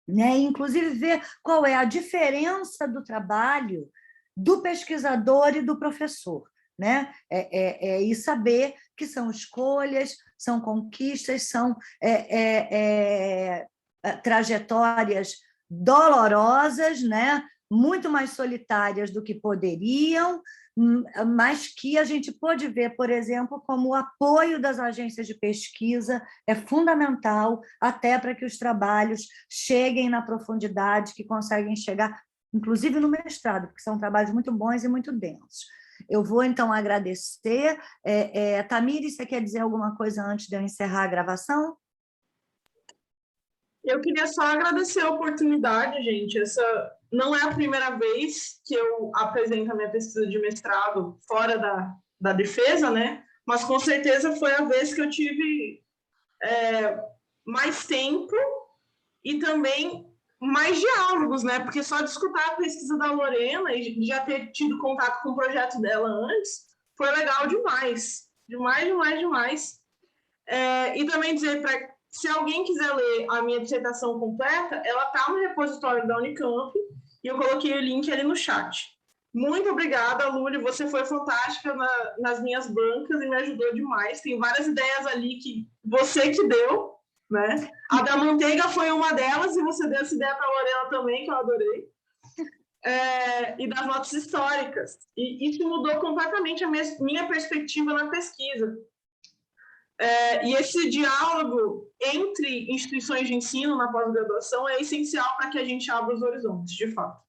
né? Inclusive ver qual é a diferença do trabalho do pesquisador e do professor, né? E saber que são escolhas, são conquistas, são trajetórias dolorosas, né? Muito mais solitárias do que poderiam, mas que a gente pôde ver, por exemplo, como o apoio das agências de pesquisa é fundamental até para que os trabalhos cheguem na profundidade que conseguem chegar, inclusive no mestrado, porque são trabalhos muito bons e muito densos. Eu vou, então, agradecer. Tamires, você quer dizer alguma coisa antes de eu encerrar a gravação?
Eu queria só agradecer a oportunidade, gente. Essa não é a primeira vez que eu apresento a minha pesquisa de mestrado fora da defesa, né? Mas com certeza foi a vez que eu tive mais tempo e também mais diálogos, né? Porque só de escutar a pesquisa da Lorena e já ter tido contato com o projeto dela antes foi legal demais. Demais. E também dizer para se alguém quiser ler a minha dissertação completa, ela está no repositório da Unicamp e eu coloquei o link ali no chat. Muito obrigada, Luli, você foi fantástica nas minhas bancas e me ajudou demais. Tem várias ideias ali que você que deu, né? A da manteiga foi uma delas e você deu essa ideia para a Lorena também, que eu adorei. E das notas históricas. E isso mudou completamente a minha perspectiva na pesquisa. E esse diálogo entre instituições de ensino na pós-graduação é essencial para que a gente abra os horizontes, de fato.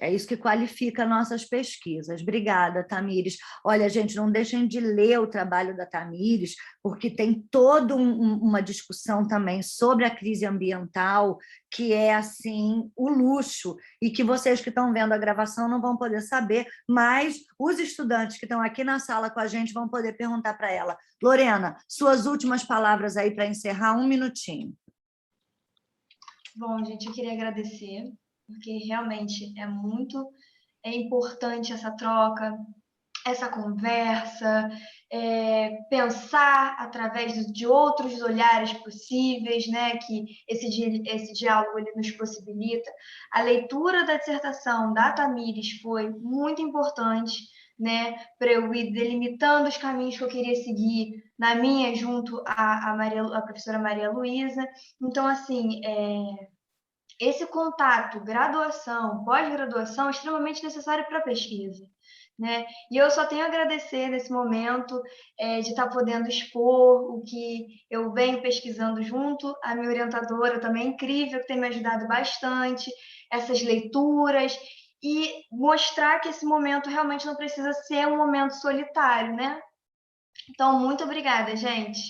É isso que qualifica nossas pesquisas. Obrigada, Tamires. Olha, gente, não deixem de ler o trabalho da Tamires, porque tem toda uma discussão também sobre a crise ambiental, que é, assim, o luxo, e que vocês que estão vendo a gravação não vão poder saber, mas os estudantes que estão aqui na sala com a gente vão poder perguntar para ela. Lorena, suas últimas palavras aí para encerrar, 1 minutinho.
Bom, gente, eu queria agradecer, porque realmente é importante essa troca, essa conversa, pensar através de outros olhares possíveis, né, que esse diálogo ele nos possibilita. A leitura da dissertação da Tamires foi muito importante, né, para eu ir delimitando os caminhos que eu queria seguir na minha, junto à professora Maria Luísa. Então, assim, esse contato, graduação, pós-graduação, é extremamente necessário para a pesquisa, né? E eu só tenho a agradecer nesse momento de estar podendo expor o que eu venho pesquisando junto. A minha orientadora também é incrível, que tem me ajudado bastante, essas leituras, e mostrar que esse momento realmente não precisa ser um momento solitário, né? Então, muito obrigada, gente.